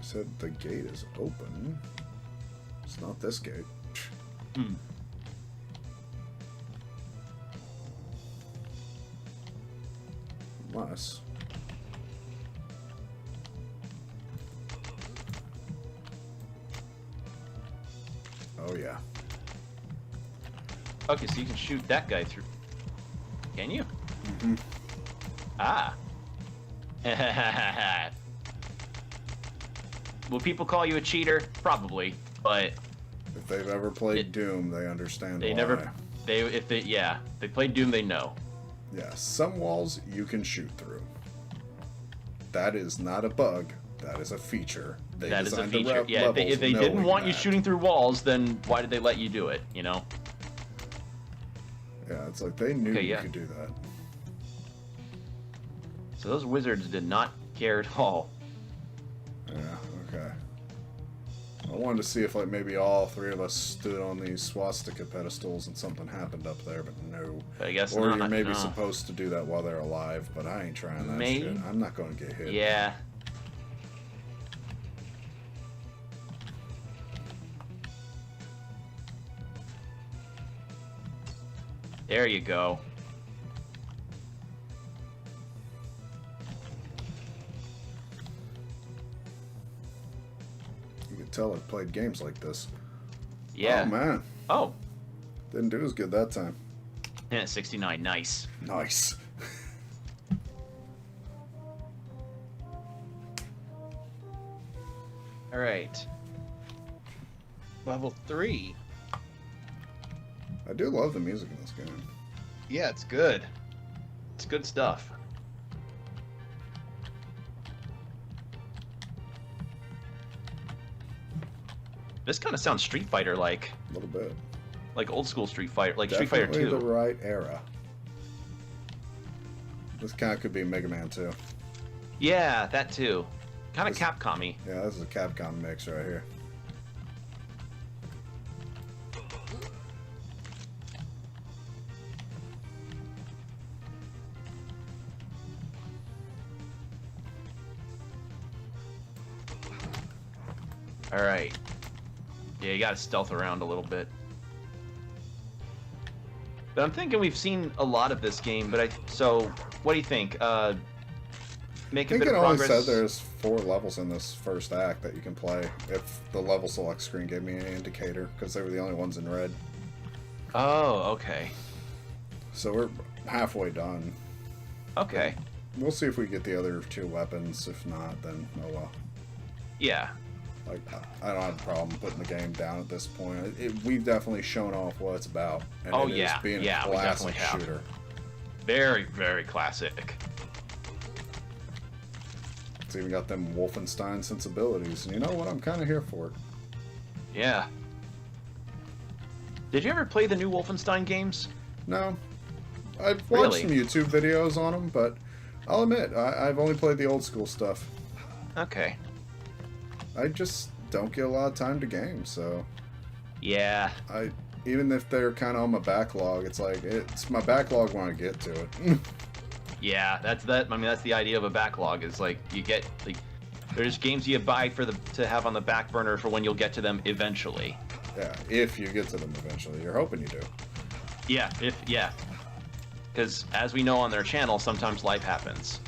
Speaker 1: Said the gate is open. It's not this gate.
Speaker 2: Hmm.
Speaker 1: Unless. Oh yeah.
Speaker 2: Okay, so you can shoot that guy through. Can you?
Speaker 1: Mm-hmm.
Speaker 2: Ah. Will people call you a cheater? Probably, but
Speaker 1: if they've ever played Doom, they understand
Speaker 2: why. If they played Doom, they know.
Speaker 1: Yeah, some walls you can shoot through. That is not a bug. That is a feature.
Speaker 2: That is a feature. Yeah, if they didn't want you shooting through walls, then why did they let you do it? You know?
Speaker 1: Yeah, it's like they knew you could do that.
Speaker 2: So those wizards did not scared. Oh.
Speaker 1: Yeah, okay. I wanted to see if like maybe all three of us stood on these swastika pedestals and something happened up there, but no.
Speaker 2: I guess
Speaker 1: or
Speaker 2: not.
Speaker 1: you're maybe
Speaker 2: No.
Speaker 1: supposed to do that while they're alive, but I ain't trying that
Speaker 2: Maybe?
Speaker 1: shit. I'm not going to get hit.
Speaker 2: Yeah. There you go.
Speaker 1: You can tell I've played games like this.
Speaker 2: Yeah.
Speaker 1: Oh, man.
Speaker 2: Oh.
Speaker 1: Didn't do as good that time.
Speaker 2: Yeah, 69. Nice.
Speaker 1: Nice.
Speaker 3: All right. Level 3.
Speaker 1: I do love the music in this game.
Speaker 3: Yeah, it's good.
Speaker 2: It's good stuff. This kind of sounds Street Fighter like.
Speaker 1: A little bit.
Speaker 2: Like old school Street Fighter, like
Speaker 1: Definitely
Speaker 2: Street Fighter 2.
Speaker 1: the right era. This kind of could be Mega Man 2.
Speaker 2: Yeah, that too. Kind of
Speaker 1: This-
Speaker 2: Capcom-y.
Speaker 1: Yeah, this is a Capcom mix right here.
Speaker 2: All right. Yeah, you got to stealth around a little bit. But I'm thinking we've seen a lot of this game. So what do you think? Make
Speaker 1: I
Speaker 2: a
Speaker 1: think
Speaker 2: bit
Speaker 1: it
Speaker 2: of
Speaker 1: only
Speaker 2: progress.
Speaker 1: said there's 4 levels in this first act that you can play. If the level select screen gave me an indicator, because they were the only ones in red.
Speaker 2: Oh, okay.
Speaker 1: So we're halfway done.
Speaker 2: Okay.
Speaker 1: We'll see if we get the other 2 weapons. If not, then oh well.
Speaker 2: Yeah.
Speaker 1: Like, I don't have a problem putting the game down at this point. We've definitely shown off what it's about. And
Speaker 2: Oh,
Speaker 1: it is
Speaker 2: yeah.
Speaker 1: being
Speaker 2: Yeah,
Speaker 1: a
Speaker 2: we
Speaker 1: classic
Speaker 2: definitely have.
Speaker 1: shooter.
Speaker 2: Very, very classic.
Speaker 1: It's even got them Wolfenstein sensibilities. And you know what? I'm kind of here for it.
Speaker 2: Yeah. Did you ever play the new Wolfenstein games?
Speaker 1: No. I've watched
Speaker 2: Really?
Speaker 1: some YouTube videos on them, but I'll admit, I've only played the old school stuff.
Speaker 2: Okay.
Speaker 1: I just don't get a lot of time to game, so
Speaker 2: Yeah.
Speaker 1: even if they're kind of on my backlog, it's like it's my backlog when I get to it.
Speaker 2: Yeah, that's that. I mean, that's the idea of a backlog. Is like you get like there's games you buy to have on the back burner for when you'll get to them eventually.
Speaker 1: Yeah, if you get to them eventually, you're hoping you do.
Speaker 2: Yeah, because as we know on their channel, sometimes life happens.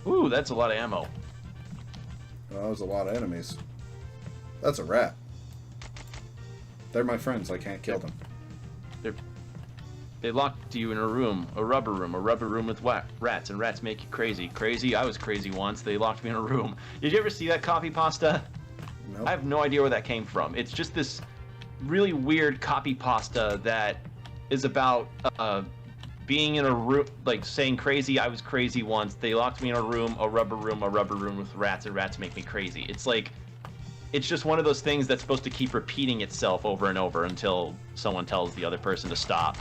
Speaker 2: Ooh, that's a lot of ammo.
Speaker 1: Well, that was a lot of enemies. That's a rat. They're my friends. I can't kill them.
Speaker 2: They locked you in a rubber room with rats, and rats make you crazy. Crazy? I was crazy once. They locked me in a room. Did you ever see that copy pasta?
Speaker 1: Nope.
Speaker 2: I have no idea where that came from. It's just this really weird copy pasta that is about being in a room, like saying crazy. I was crazy once. They locked me in a rubber room with rats, and rats make me crazy. It's like, it's just one of those things that's supposed to keep repeating itself over and over until someone tells the other person to stop.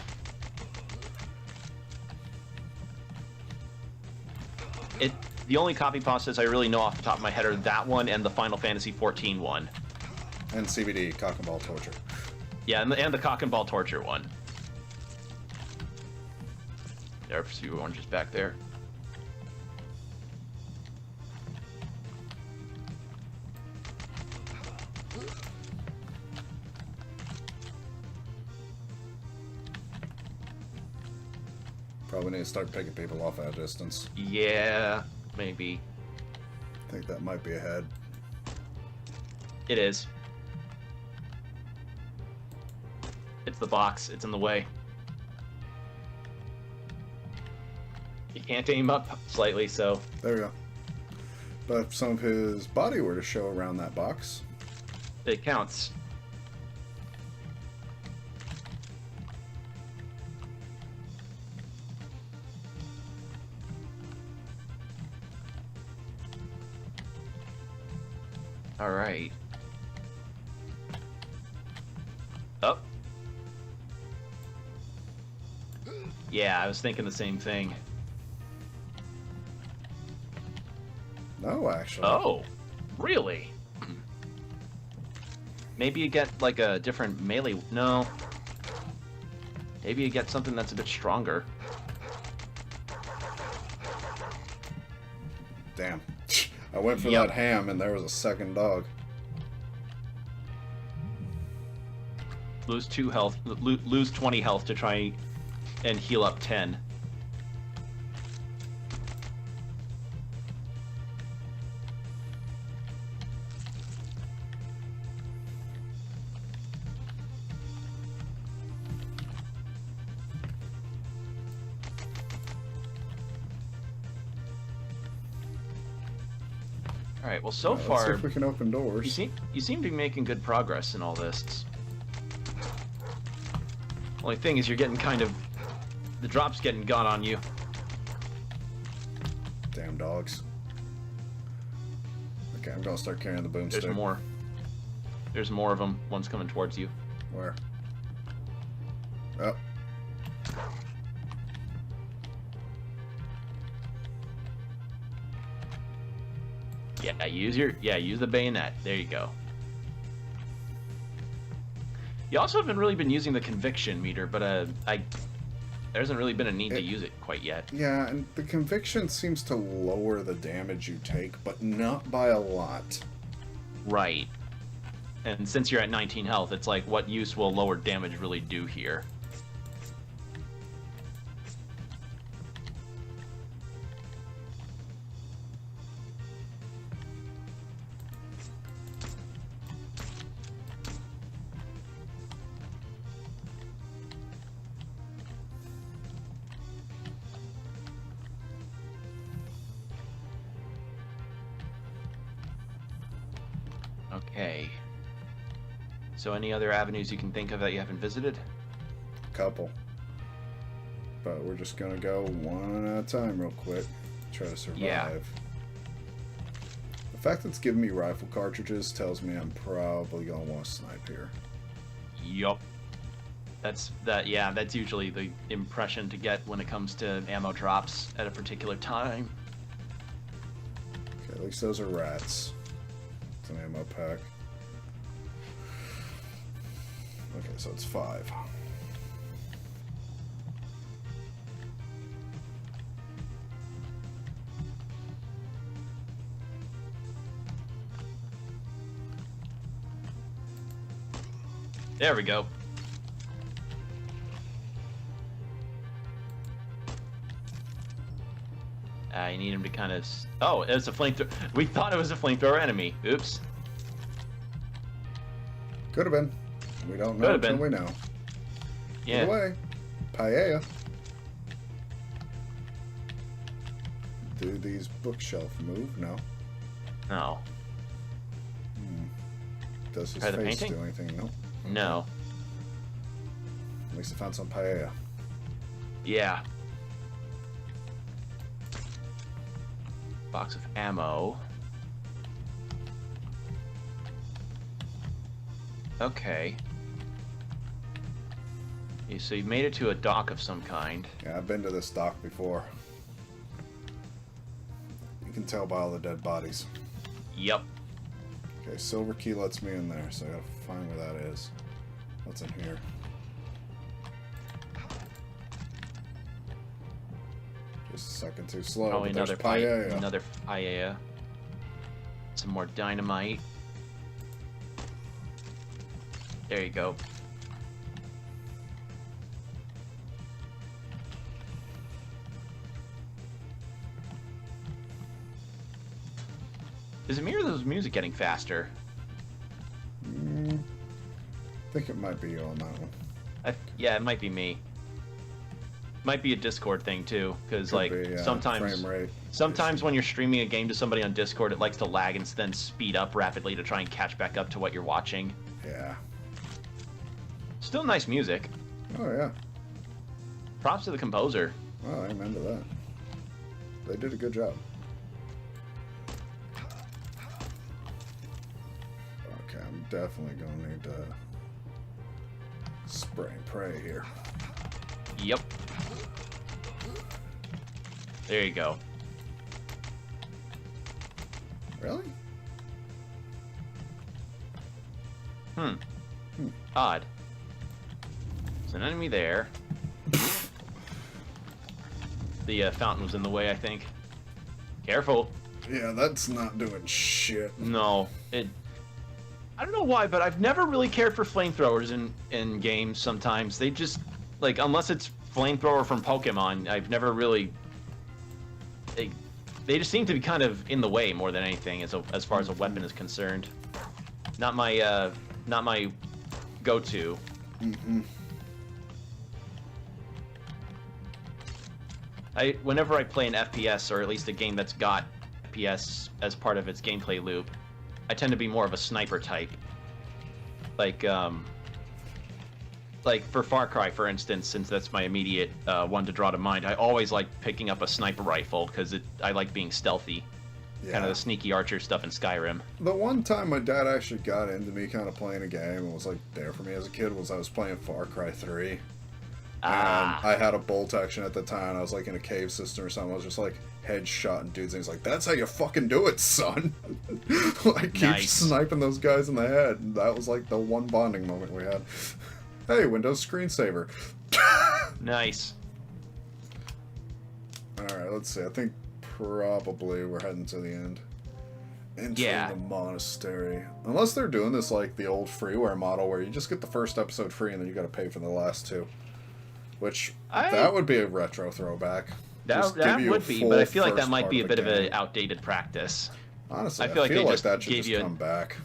Speaker 2: The only copy pastas I really know off the top of my head are that one and the Final Fantasy XIV one.
Speaker 1: And CBD, cock and ball torture.
Speaker 2: Yeah, and the cock and ball torture one. There's a few oranges back there.
Speaker 1: Probably need to start picking people off at a distance.
Speaker 2: Yeah, maybe.
Speaker 1: I think that might be ahead.
Speaker 2: It is. It's the box. It's in the way. You can't aim up slightly, so...
Speaker 1: There we go. But if some of his body were to show around that box,
Speaker 2: it counts. All right. Oh, Yeah, I was thinking the same thing.
Speaker 1: No, actually.
Speaker 2: Oh, really? Maybe you get like a different melee. No. Maybe you get something that's a bit stronger.
Speaker 1: Damn. I went for that ham and there was a second dog.
Speaker 2: Lose 2 health. Lose 20 health to try and heal up 10. All right. Well, so far,
Speaker 1: let's see if we can open doors.
Speaker 2: you seem to be making good progress in all this. Only thing is, you're getting kind of the drop's getting got on you.
Speaker 1: Damn dogs. Okay, I'm gonna start carrying the boomstick.
Speaker 2: There's more. There's more of them. One's coming towards you.
Speaker 1: Where? Oh.
Speaker 2: Yeah, use the bayonet. There you go. You also haven't really been using the conviction meter, but there hasn't really been a need to use it quite yet.
Speaker 1: Yeah, and the conviction seems to lower the damage you take, but not by a lot.
Speaker 2: Right. And since you're at 19 health, it's like, what use will lower damage really do here? Okay. So any other avenues you can think of that you haven't visited?
Speaker 1: Couple. But we're just gonna go one at a time real quick. Try to survive.
Speaker 2: Yeah.
Speaker 1: The fact that it's giving me rifle cartridges tells me I'm probably gonna want to snipe here.
Speaker 2: Yup. That's usually the impression to get when it comes to ammo drops at a particular time.
Speaker 1: Okay, at least those are rats. It's an ammo pack. Okay, so it's 5.
Speaker 2: There we go. You need him to kind of... Oh, it's a flamethrower. We thought it was a flamethrower enemy. Oops.
Speaker 1: Could have been. We don't know until we know.
Speaker 2: Yeah.
Speaker 1: Either way, paella. Do these bookshelf move? No.
Speaker 2: No.
Speaker 1: Does his
Speaker 2: Try the
Speaker 1: face
Speaker 2: painting?
Speaker 1: do anything? Nope.
Speaker 2: No.
Speaker 1: At least I found some paella.
Speaker 2: Yeah. Box of ammo. Okay. So you've made it to a dock of some kind.
Speaker 1: Yeah, I've been to this dock before. You can tell by all the dead bodies.
Speaker 2: Yep.
Speaker 1: Okay, silver key lets me in there, so I gotta find where that is. What's in here? Just a second too slow.
Speaker 2: Probably
Speaker 1: but there's
Speaker 2: another paella. Some more dynamite. There you go. Is it me or is music getting faster?
Speaker 1: I think it might be you on that one.
Speaker 2: Yeah, it might be me. Might be a Discord thing too, because like sometimes when you're streaming a game to somebody on Discord, it likes to lag and then speed up rapidly to try and catch back up to what you're watching.
Speaker 1: Yeah.
Speaker 2: Still nice music.
Speaker 1: Oh yeah.
Speaker 2: Props to the composer.
Speaker 1: Oh, amen to that. They did a good job. Okay, I'm definitely gonna need to spray and pray here.
Speaker 2: Yep. There you go.
Speaker 1: Really?
Speaker 2: Odd. There's an enemy there. The fountain was in the way, I think. Careful.
Speaker 1: Yeah, that's not doing shit.
Speaker 2: No, I don't know why, but I've never really cared for flamethrowers in games. Sometimes they just like, unless it's flamethrower from Pokemon, I've never really. They just seem to be kind of in the way more than anything, as far as a weapon is concerned. Not my go-to. Whenever I play an FPS, or at least a game that's got FPS as part of its gameplay loop, I tend to be more of a sniper type. Like for Far Cry, for instance, since that's my immediate one to draw to mind, I always like picking up a sniper rifle because I like being stealthy. Yeah. Kind of the sneaky archer stuff in Skyrim.
Speaker 1: The one time my dad actually got into me kind of playing a game and was like there for me as a kid was I was playing Far Cry 3. I had a bolt action at the time. I was like in a cave system or something. I was just like headshotting dudes, and he's like, "That's how you fucking do it, son." Like keep sniping those guys in the head. And that was like the one bonding moment we had. Hey, Windows screensaver.
Speaker 2: Nice.
Speaker 1: All right, let's see. I think probably we're heading to the end. Entering the monastery. Unless they're doing this like the old freeware model where you just get the first episode free and then you gotta pay for the last two. Which, that would be a retro throwback.
Speaker 2: That would be, but I feel like that might be a bit of an outdated practice.
Speaker 1: Honestly, I feel like that should just come back.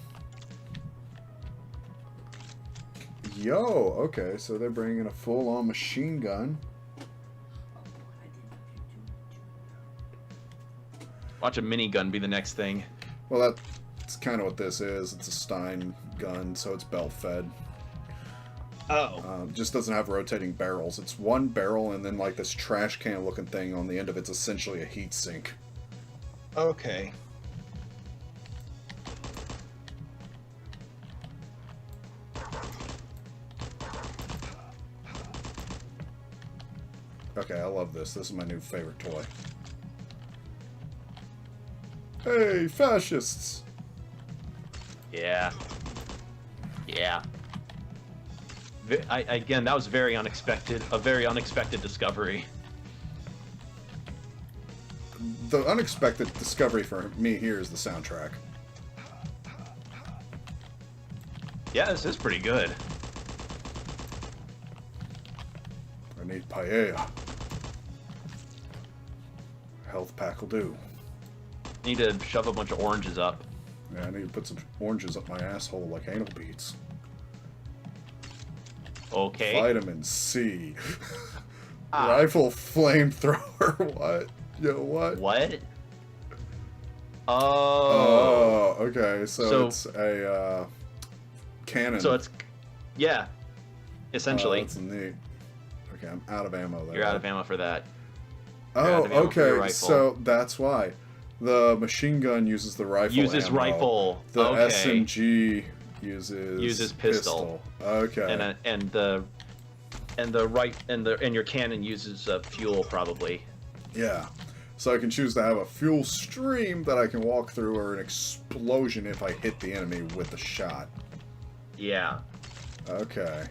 Speaker 1: Yo, okay, so they're bringing a full-on machine gun.
Speaker 2: Watch a minigun be the next thing.
Speaker 1: Well, that's kind of what this is. It's a Stein gun, so it's belt-fed.
Speaker 3: Oh.
Speaker 1: Just doesn't have rotating barrels. It's one barrel, and then like this trash can looking thing on the end of it's essentially a heat sink.
Speaker 3: Okay.
Speaker 1: Okay, I love this. This is my new favorite toy. Hey, fascists!
Speaker 2: Yeah. Yeah. Again, that was very unexpected. A very unexpected discovery.
Speaker 1: The unexpected discovery for me here is the soundtrack.
Speaker 2: Yeah, this is pretty good.
Speaker 1: I need paella. Health pack will do.
Speaker 2: Need to shove a bunch of oranges up.
Speaker 1: Yeah, I need to put some oranges up my asshole like anal beads.
Speaker 2: Okay.
Speaker 1: Vitamin C. Rifle flamethrower. What? Yo, what?
Speaker 2: What?
Speaker 1: Oh, okay. So it's a cannon.
Speaker 2: So it's, yeah, essentially.
Speaker 1: That's neat. Okay, I'm out of ammo there.
Speaker 2: You're out of ammo for that.
Speaker 1: Oh, okay. So that's why the machine gun uses the rifle.
Speaker 2: Uses
Speaker 1: ammo.
Speaker 2: rifle.
Speaker 1: The
Speaker 2: okay.
Speaker 1: SMG uses
Speaker 2: pistol.
Speaker 1: Okay.
Speaker 2: And your cannon uses fuel probably.
Speaker 1: Yeah. So I can choose to have a fuel stream that I can walk through, or an explosion if I hit the enemy with a shot.
Speaker 2: Yeah.
Speaker 1: Okay.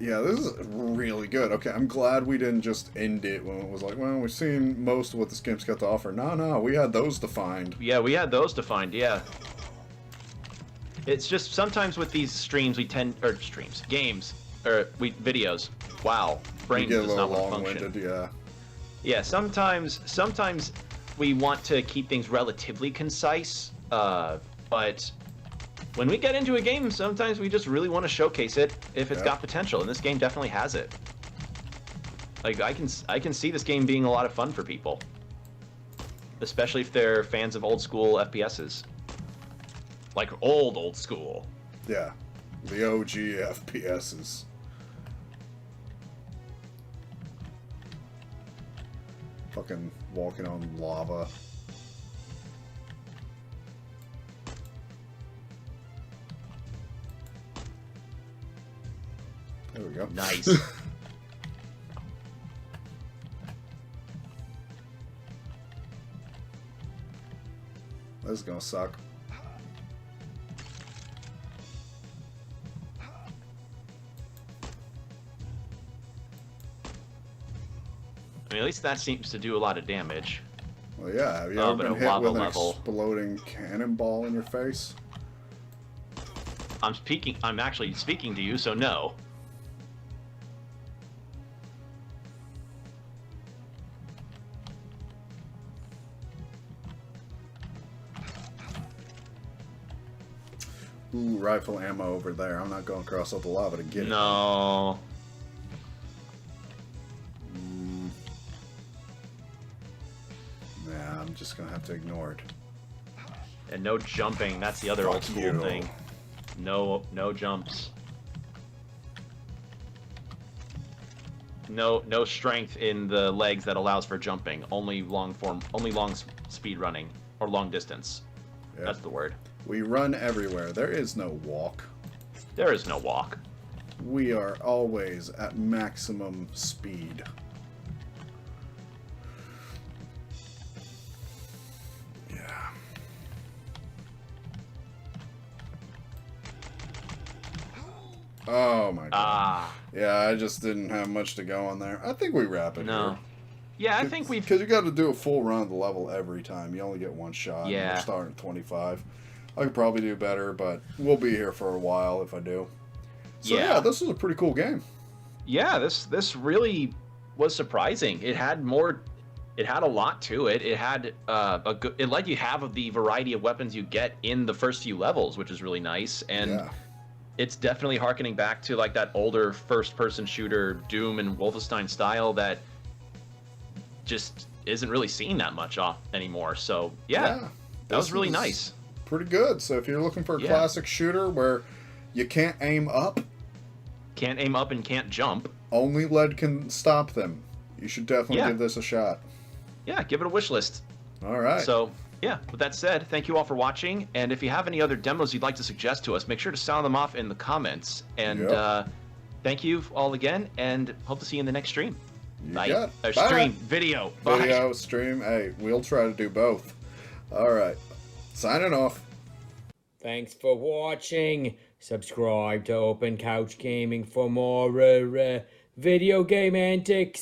Speaker 1: Yeah, this is really good. Okay, I'm glad we didn't just end it when it was like, well, we've seen most of what this game's got to offer. No, we had those defined.
Speaker 2: Yeah, we had those defined, yeah. It's just sometimes with these games, or videos. Wow, brain
Speaker 1: does not
Speaker 2: want to function.
Speaker 1: long-winded, yeah.
Speaker 2: Yeah, sometimes we want to keep things relatively concise, but when we get into a game, sometimes we just really want to showcase it if it's got potential, and this game definitely has it. Like I can see this game being a lot of fun for people, especially if they're fans of old school FPSs, like old school.
Speaker 1: Yeah, the OG FPSs. Fucking walking on lava. There we go.
Speaker 2: Nice.
Speaker 1: This is gonna suck.
Speaker 2: I mean, at least that seems to do a lot of damage.
Speaker 1: Well, yeah. Have you
Speaker 2: Oh,
Speaker 1: ever
Speaker 2: but
Speaker 1: been
Speaker 2: a
Speaker 1: hit
Speaker 2: lava
Speaker 1: with an
Speaker 2: level.
Speaker 1: exploding cannonball in your face?
Speaker 2: I'm actually speaking to you, so no.
Speaker 1: Ooh, rifle ammo over there. I'm not going across all the lava to get it.
Speaker 2: No.
Speaker 1: Yeah, I'm just gonna have to ignore it.
Speaker 2: And no jumping. That's the other
Speaker 1: Fuck
Speaker 2: old school
Speaker 1: you.
Speaker 2: thing. No jumps. No strength in the legs that allows for jumping. Only long speed running or long distance.
Speaker 1: Yeah.
Speaker 2: That's the word.
Speaker 1: We run everywhere. There is no walk.
Speaker 2: There is no walk.
Speaker 1: We are always at maximum speed. Yeah. Oh my god.
Speaker 2: Ah.
Speaker 1: Yeah, I just didn't have much to go on there. I think we wrap it
Speaker 2: No.
Speaker 1: here.
Speaker 2: Yeah, I think we've...
Speaker 1: Because you got to do a full run of the level every time. You only get one shot.
Speaker 2: Yeah.
Speaker 1: And we're starting at 25. I could probably do better, but we'll be here for a while if I do. So yeah, this was a pretty cool game.
Speaker 2: Yeah, this really was surprising. It had a lot to it. It had it let you have the variety of weapons you get in the first few levels, which is really nice. And it's definitely harkening back to like that older first-person shooter Doom and Wolfenstein style that just isn't really seen that much off anymore. So yeah, that was really nice.
Speaker 1: Pretty good. So if you're looking for a classic shooter where you can't aim up,
Speaker 2: and can't jump,
Speaker 1: only lead can stop them, you should definitely give this a shot.
Speaker 2: Yeah, give it a wish list.
Speaker 1: All right.
Speaker 2: So yeah, with that said, thank you all for watching. And if you have any other demos you'd like to suggest to us, make sure to sound them off in the comments. And thank you all again, and hope to see you in the next stream. Bye. Stream, video. Bye.
Speaker 1: Video, stream. Hey, we'll try to do both. All right. Signing off.
Speaker 4: Thanks for watching. Subscribe to Open Couch Gaming for more video game antics.